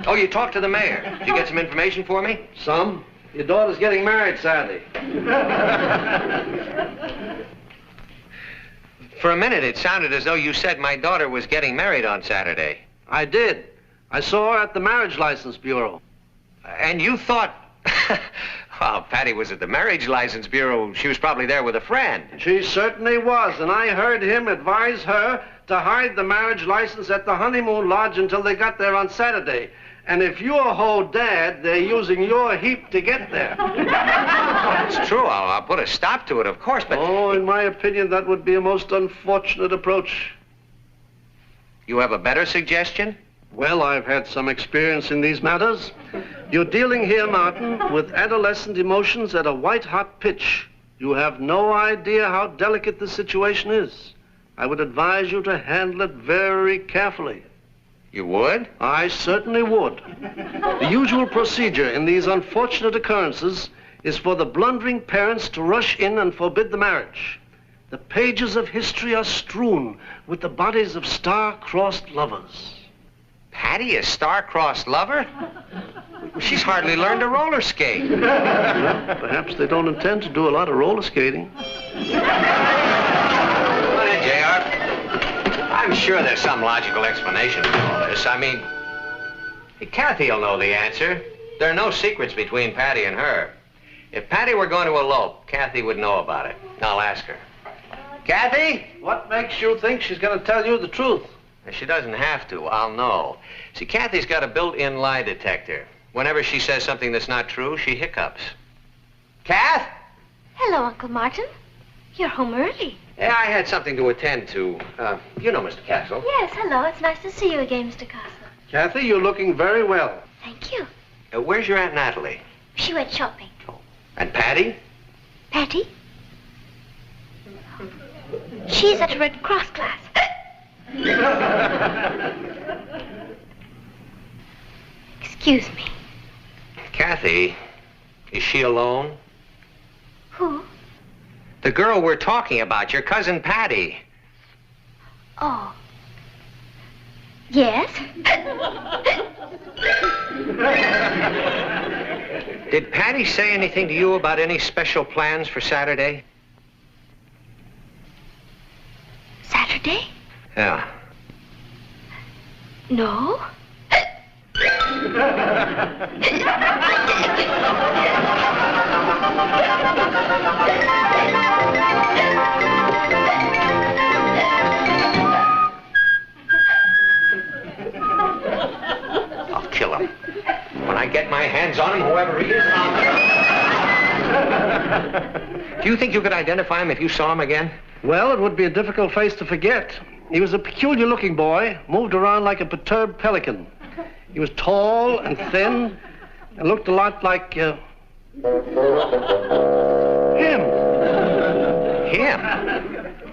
Oh, you talked to the mayor. Did you get some information for me? Some. Your daughter's getting married Saturday. For a minute, it sounded as though you said my daughter was getting married on Saturday. I did. I saw her at the Marriage License Bureau. And you thought... Well, Patty was at the Marriage License Bureau. She was probably there with a friend. She certainly was, and I heard him advise her to hide the marriage license at the honeymoon lodge until they got there on Saturday. And if you're her dad, they're using your heap to get there. It's true. I'll put a stop to it, of course, but... Oh, in my opinion, that would be a most unfortunate approach. You have a better suggestion? Well, I've had some experience in these matters. You're dealing here, Martin, with adolescent emotions at a white-hot pitch. You have no idea how delicate the situation is. I would advise you to handle it very carefully. You would? I certainly would. The usual procedure in these unfortunate occurrences is for the blundering parents to rush in and forbid the marriage. The pages of history are strewn with the bodies of star-crossed lovers. Patty, a star-crossed lover? She's hardly learned to roller skate. Well, perhaps they don't intend to do a lot of roller skating. Come on in, JR. I'm sure there's some logical explanation for all this. I mean, Kathy'll know the answer. There are no secrets between Patty and her. If Patty were going to elope, Kathy would know about it. I'll ask her. Kathy? What makes you think she's going to tell you the truth? She doesn't have to. I'll know. See, Kathy's got a built-in lie detector. Whenever she says something that's not true, she hiccups. Kath? Hello, Uncle Martin. You're home early. Yeah, I had something to attend to. You know Mr. Castle. Yes, hello. It's nice to see you again, Mr. Castle. Kathy, you're looking very well. Thank you. Where's your Aunt Natalie? She went shopping. And Patty? Patty? She's at a Red Cross class. Excuse me. Kathy, is she alone? Who? The girl we're talking about, your cousin Patty. Oh. Yes? Did Patty say anything to you about any special plans for Saturday? Saturday? Yeah. No. I'll kill him. When I get my hands on him, whoever he is, Do you think you could identify him if you saw him again? Well, it would be a difficult face to forget. He was a peculiar-looking boy, moved around like a perturbed pelican. He was tall and thin and looked a lot like, him. Him?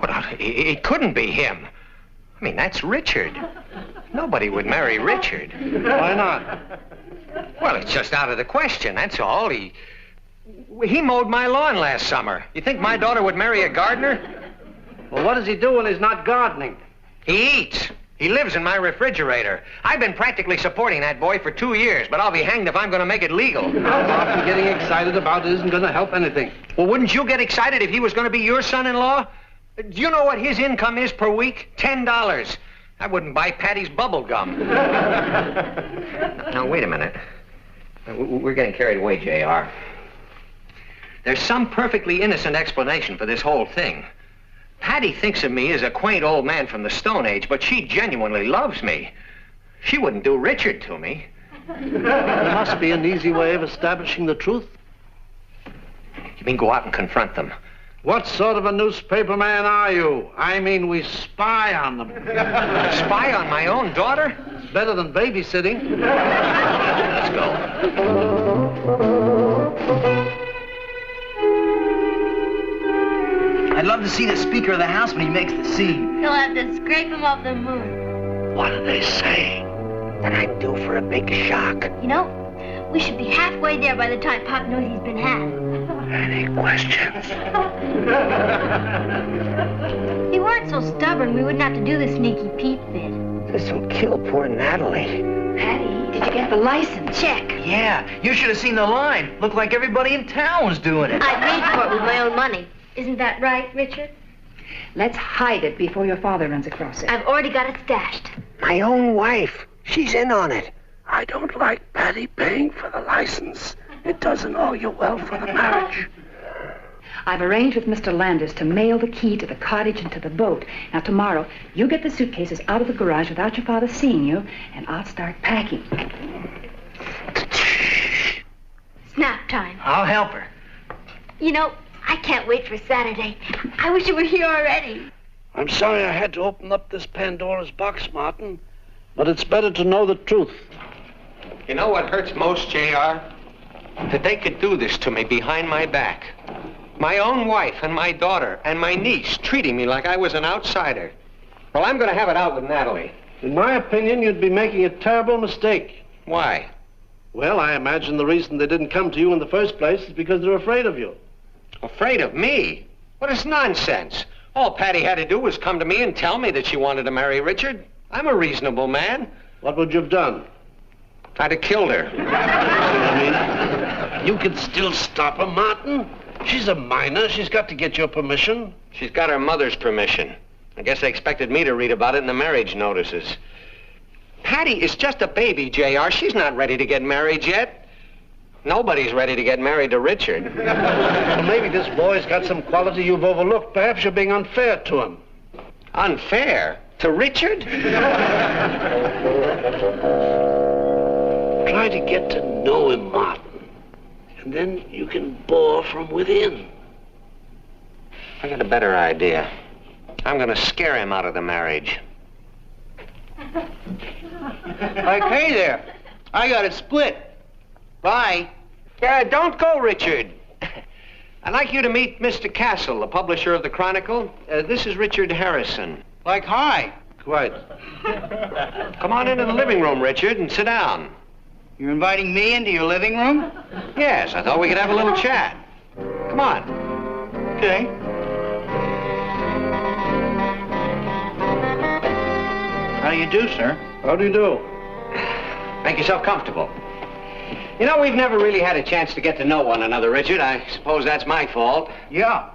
Well, it couldn't be him. I mean, that's Richard. Nobody would marry Richard. Why not? Well, it's just out of the question, that's all. He mowed my lawn last summer. You think my daughter would marry a gardener? Well, what does he do when he's not gardening? He eats. He lives in my refrigerator. I've been practically supporting that boy for 2 years, but I'll be hanged if I'm going to make it legal. Martin, getting excited about it isn't going to help anything. Well, wouldn't you get excited if he was going to be your son-in-law? Do you know what his income is per week? $10. I wouldn't buy Patty's bubble gum. Now, wait a minute. We're getting carried away, J.R. There's some perfectly innocent explanation for this whole thing. Patty thinks of me as a quaint old man from the Stone Age, but she genuinely loves me. She wouldn't do Richard to me. There must be an easy way of establishing the truth. You mean go out and confront them? What sort of a newspaper man are you? I mean, we spy on them. Spy on my own daughter? It's better than babysitting. Let's go. I'd love to see the Speaker of the House when he makes the scene. He'll have to scrape him off the moon. What do they say? That I'm due for a big shock. You know, we should be halfway there by the time Pop knows he's been had. Any questions? If he weren't so stubborn, we wouldn't have to do the sneaky Pete bit. This will kill poor Natalie. Patty, did you get the license? Check. Yeah, you should have seen the line. Looked like everybody in town was doing it. I paid for it with my own money. Isn't that right, Richard? Let's hide it before your father runs across it. I've already got it stashed. My own wife. She's in on it. I don't like Patty paying for the license. It doesn't augur well for the marriage. I've arranged with Mr. Landers to mail the key to the cottage and to the boat. Now, tomorrow, you get the suitcases out of the garage without your father seeing you, and I'll start packing. Snap time. I'll help her. You know, I can't wait for Saturday. I wish you were here already. I'm sorry I had to open up this Pandora's box, Martin, but it's better to know the truth. You know what hurts most, J.R.? That they could do this to me behind my back. My own wife and my daughter and my niece treating me like I was an outsider. Well, I'm going to have it out with Natalie. In my opinion, you'd be making a terrible mistake. Why? Well, I imagine the reason they didn't come to you in the first place is because they're afraid of you. Afraid of me? What is nonsense? All Patty had to do was come to me and tell me that she wanted to marry Richard. I'm a reasonable man. What would you have done? I'd have killed her. I mean, you could still stop her, Martin. She's a minor. She's got to get your permission. She's got her mother's permission. I guess they expected me to read about it in the marriage notices. Patty is just a baby, J.R. She's not ready to get married yet. Nobody's ready to get married to Richard. Well, maybe this boy's got some quality you've overlooked. Perhaps you're being unfair to him. Unfair? To Richard? Try to get to know him, Martin. And then you can bore from within. I got a better idea. I'm going to scare him out of the marriage. Okay there. I got it split. Bye. Don't go, Richard. I'd like you to meet Mr. Castle, the publisher of the Chronicle. This is Richard Harrison. Like hi. Quite. Come on into the living room, Richard, and sit down. You're inviting me into your living room? Yes, I thought we could have a little chat. Come on. Okay. How do you do, sir? How do you do? Make yourself comfortable. You know, we've never really had a chance to get to know one another, Richard. I suppose that's my fault. Yeah.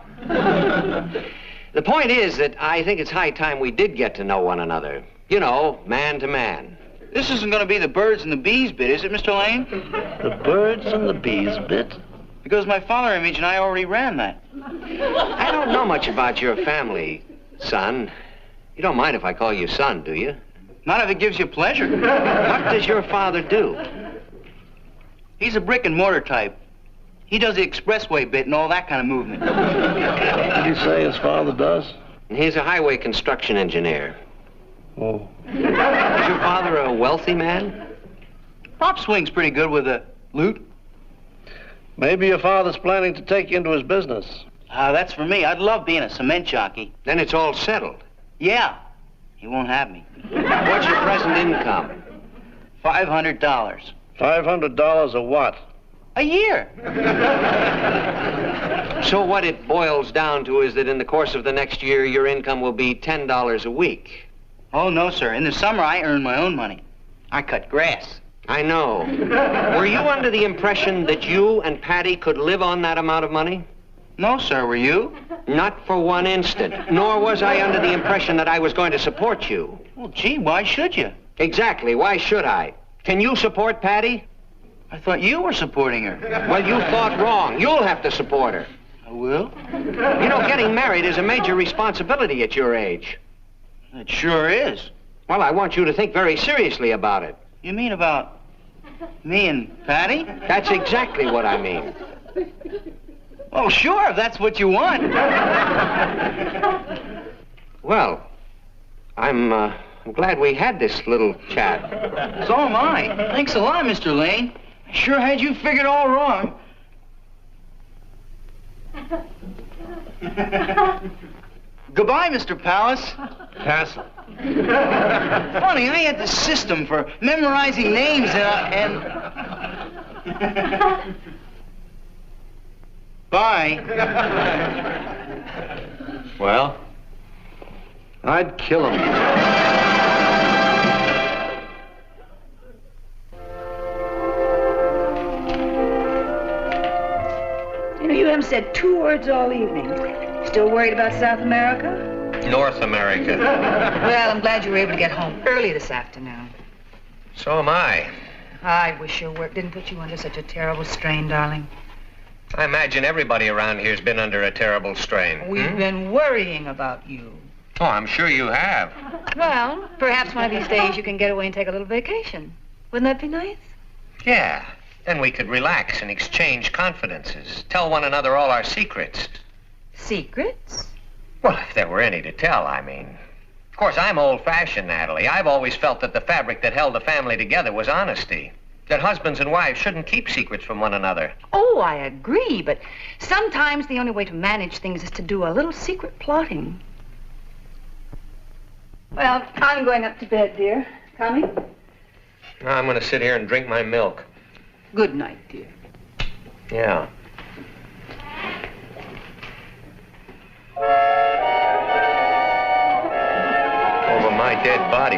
The point is that I think it's high time we did get to know one another. You know, man to man. This isn't going to be the birds and the bees bit, is it, Mr. Lane? The birds and the bees bit? Because my father image and I already ran that. I don't know much about your family, son. You don't mind if I call you son, do you? Not if it gives you pleasure. What does your father do? He's a brick and mortar type. He does the expressway bit and all that kind of movement. What did he say his father does? He's a highway construction engineer. Oh. Is your father a wealthy man? Pop swings pretty good with a lute. Maybe your father's planning to take you into his business. That's for me. I'd love being a cement jockey. Then it's all settled. Yeah. He won't have me. What's your present income? $500. $500 a what? A year. So what it boils down to is that in the course of the next year, your income will be $10 a week. Oh, no, sir. In the summer, I earn my own money. I cut grass. I know. Were you under the impression that you and Patty could live on that amount of money? No, sir. Were you? Not for one instant. Nor was I under the impression that I was going to support you. Well, gee, why should you? Exactly. Why should I? Can you support Patty? I thought you were supporting her. Well, you thought wrong. You'll have to support her. I will? You know, getting married is a major responsibility at your age. It sure is. Well, I want you to think very seriously about it. You mean about me and Patty? That's exactly what I mean. Oh, sure, if that's what you want. Well, I'm glad we had this little chat. So am I. Thanks a lot, Mr. Lane. I sure had you figured all wrong. Goodbye, Mr. Palace. Castle. Funny, I had this system for memorizing names and... Bye. Well? I'd kill him. You know, you haven't said 2 words all evening. Still worried about South America? North America. Well, I'm glad you were able to get home early this afternoon. So am I. I wish your work didn't put you under such a terrible strain, darling. I imagine everybody around here's been under a terrible strain. We've been worrying about you. Oh, I'm sure you have. Well, perhaps one of these days you can get away and take a little vacation. Wouldn't that be nice? Yeah. Then we could relax and exchange confidences. Tell one another all our secrets. Secrets? Well, if there were any to tell, I mean. Of course, I'm old-fashioned, Natalie. I've always felt that the fabric that held the family together was honesty. That husbands and wives shouldn't keep secrets from one another. Oh, I agree, but sometimes the only way to manage things is to do a little secret plotting. Well, I'm going up to bed, dear. Coming? I'm going to sit here and drink my milk. Good night, dear. Yeah. Over my dead body.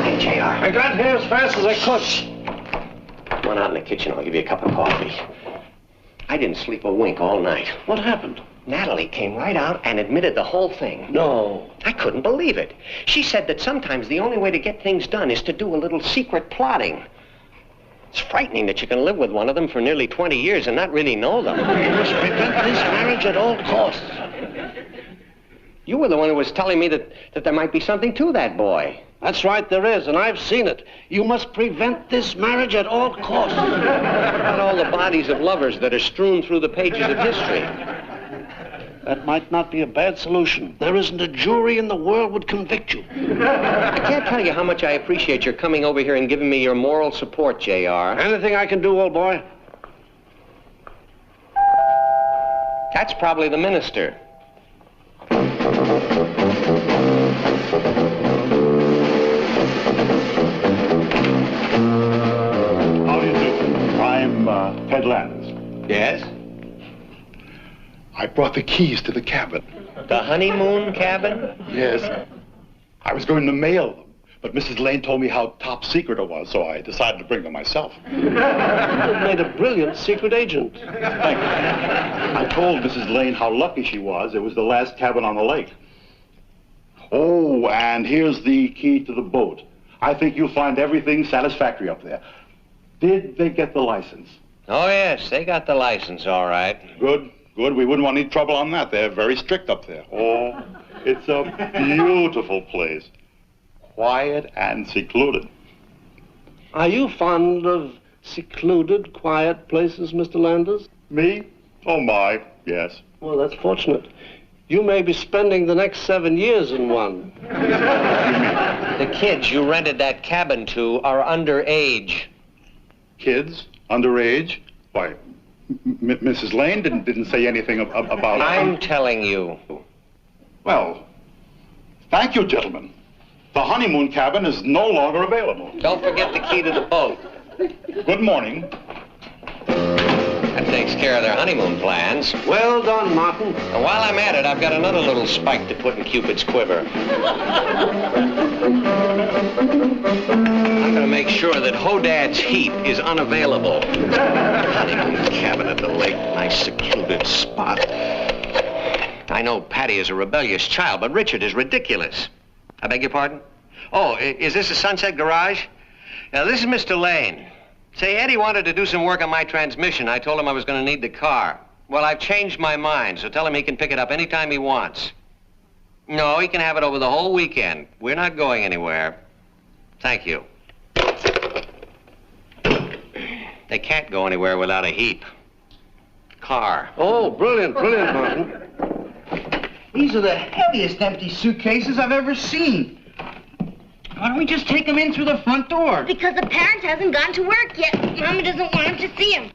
Hey, JR. I got here as fast as I could. Come on out in the kitchen. I'll give you a cup of coffee. I didn't sleep a wink all night. What happened? Natalie came right out and admitted the whole thing. No. I couldn't believe it. She said that sometimes the only way to get things done is to do a little secret plotting. It's frightening that you can live with one of them for nearly 20 years and not really know them. You must prevent this marriage at all costs. You were the one who was telling me that there might be something to that boy. That's right, there is, and I've seen it. You must prevent this marriage at all costs. Not all the bodies of lovers that are strewn through the pages of history. That might not be a bad solution. There isn't a jury in the world would convict you. I can't tell you how much I appreciate your coming over here and giving me your moral support, JR. Anything I can do, old boy? That's probably the minister. How do you do? I'm Ted Lannis. Yes? I brought the keys to the cabin. The honeymoon cabin? Yes. I was going to mail them, but Mrs. Lane told me how top secret it was, so I decided to bring them myself. You have made a brilliant secret agent. Thank you. I told Mrs. Lane how lucky she was. It was the last cabin on the lake. Oh, and here's the key to the boat. I think you'll find everything satisfactory up there. Did they get the license? Oh, yes, they got the license, all right. Good. Good. We wouldn't want any trouble on that. They're very strict up there. Oh, it's a beautiful place. Quiet and secluded. Are you fond of secluded, quiet places, Mr. Landers? Me? Oh, my, yes. Well, that's fortunate. You may be spending the next 7 years in one. The kids you rented that cabin to are underage. Kids? Underage? Why, Mrs. Lane didn't say anything about... I'm telling you. Well, thank you, gentlemen. The honeymoon cabin is no longer available. Don't forget the key to the boat. Good morning. That takes care of their honeymoon plans. Well done, Martin. And while I'm at it, I've got another little spike to put in Cupid's quiver. I'm going to make sure that Hodad's heap is unavailable. Honeymoon cabin at the lake. Nice secluded spot. I know Patty is a rebellious child, but Richard is ridiculous. I beg your pardon? Oh, is this a Sunset Garage? Now, this is Mr. Lane. Say, Eddie wanted to do some work on my transmission. I told him I was going to need the car. Well, I've changed my mind, so tell him he can pick it up anytime he wants. No, he can have it over the whole weekend. We're not going anywhere. Thank you. They can't go anywhere without a heap. Car. Oh, brilliant, brilliant, Martin. These are the heaviest empty suitcases I've ever seen. Why don't we just take them in through the front door? Because the parent hasn't gone to work yet. Mama doesn't want him to see him.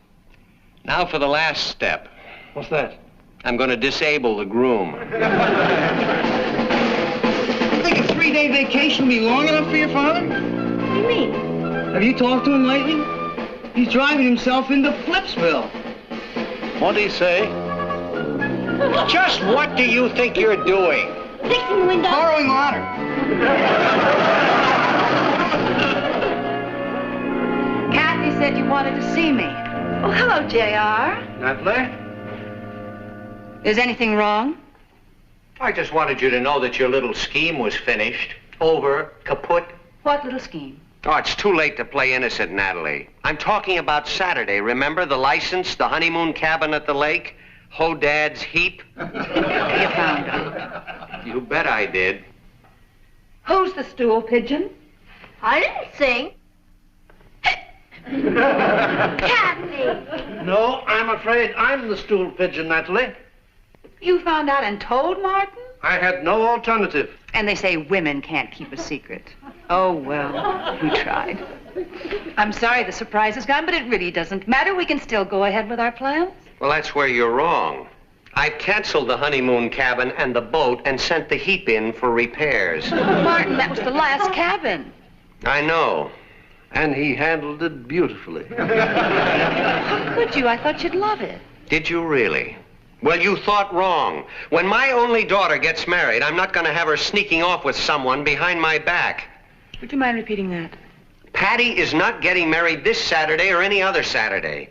Now for the last step. What's that? I'm going to disable the groom. You think a 3-day vacation will be long enough for your father? What do you mean? Have you talked to him lately? He's driving himself into Flipsville. What'd he say? Just what do you think you're doing? Fixing the window. Borrowing water. Kathy said you wanted to see me. Oh, hello, J.R. Natalie? Is anything wrong? I just wanted you to know that your little scheme was finished. Over, kaput. What little scheme? Oh, it's too late to play innocent, Natalie. I'm talking about Saturday, remember? The license, the honeymoon cabin at the lake, Hodad's heap. You found out. You bet I did. Who's the stool pigeon? I didn't sing. Kathy! No, I'm afraid I'm the stool pigeon, Natalie. You found out and told Martin? I had no alternative. And they say women can't keep a secret. Oh, well, we tried. I'm sorry the surprise is gone, but it really doesn't matter. We can still go ahead with our plans. Well, that's where you're wrong. I've canceled the honeymoon cabin and the boat and sent the heap in for repairs. Martin, that was the last cabin. I know. And he handled it beautifully. How could you? I thought you'd love it. Did you really? Well, you thought wrong. When my only daughter gets married, I'm not going to have her sneaking off with someone behind my back. Would you mind repeating that? Patty is not getting married this Saturday or any other Saturday.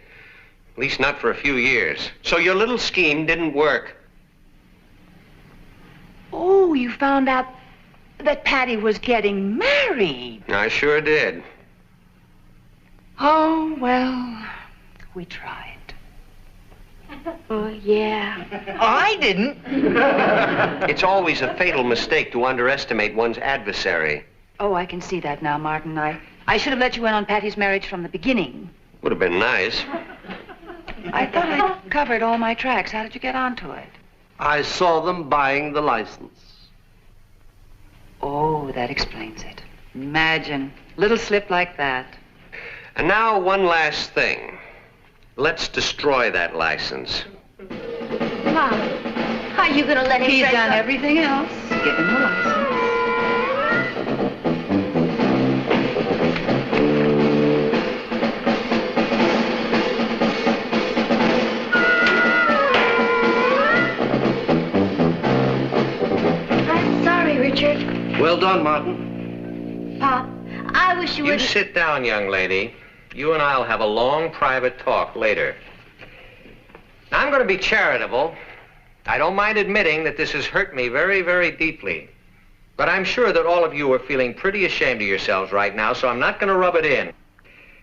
At least not for a few years. So your little scheme didn't work. Oh, you found out that Patty was getting married. I sure did. Oh, well, we tried. Oh, yeah. I didn't. It's always a fatal mistake to underestimate one's adversary. Oh, I can see that now, Martin. I should have let you in on Patty's marriage from the beginning. Would have been nice. I thought I'd covered all my tracks. How did you get onto it? I saw them buying the license. Oh, that explains it. Imagine. Little slip like that. And now one last thing. Let's destroy that license. Mom, how are you going to let him He's dress done up? everything else. Give him the license. I'm sorry, Richard. Well done, Martin. Pop, I wish you You would... sit down, young lady. You and I'll have a long private talk later. Now, I'm going to be charitable. I don't mind admitting that this has hurt me very, very deeply. But I'm sure that all of you are feeling pretty ashamed of yourselves right now, so I'm not going to rub it in.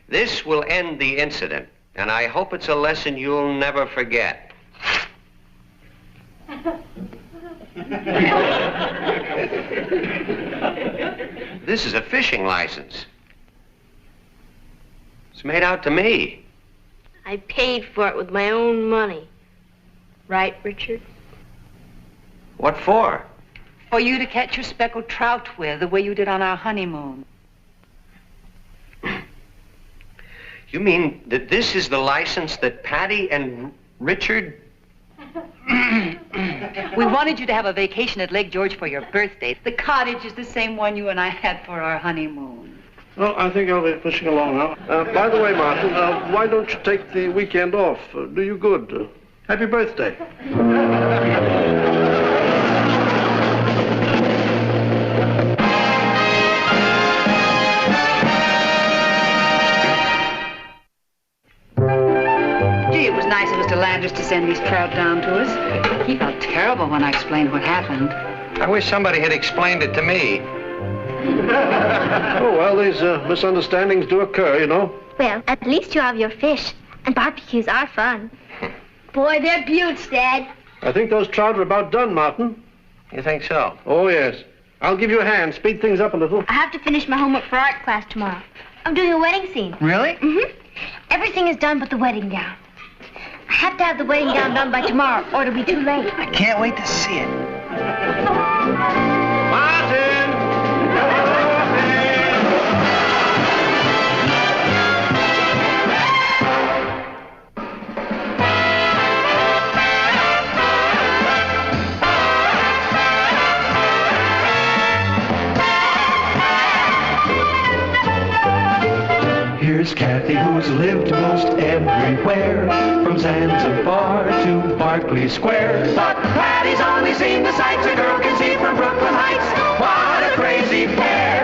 This will end the incident, and I hope it's a lesson you'll never forget. This is a fishing license. It's made out to me. I paid for it with my own money. Right, Richard? What for? For you to catch your speckled trout with, the way you did on our honeymoon. You mean that this is the license that Patty and Richard... We wanted you to have a vacation at Lake George for your birthday. The cottage is the same one you and I had for our honeymoon. Well, I think I'll be pushing along now. By the way, Martin, why don't you take the weekend off? Do you good. Happy birthday. Gee, it was nice of Mr. Landers to send these trout down to us. He felt terrible when I explained what happened. I wish somebody had explained it to me. Oh, well, these misunderstandings do occur, you know. Well, at least you have your fish. And barbecues are fun. Boy, they're beauts, Dad. I think those trout are about done, Martin. You think so? Oh, yes. I'll give you a hand. Speed things up a little. I have to finish my homework for art class tomorrow. I'm doing a wedding scene. Really? Mm-hmm. Everything is done but the wedding gown. I have to have the wedding gown done by tomorrow, or it'll be too late. I can't wait to see it. Martin! Here's Kathy, who's lived most everywhere, from Zanzibar to Berkeley Square. But Patty's only seen the sights a girl can see from Brooklyn Heights. What a crazy pair!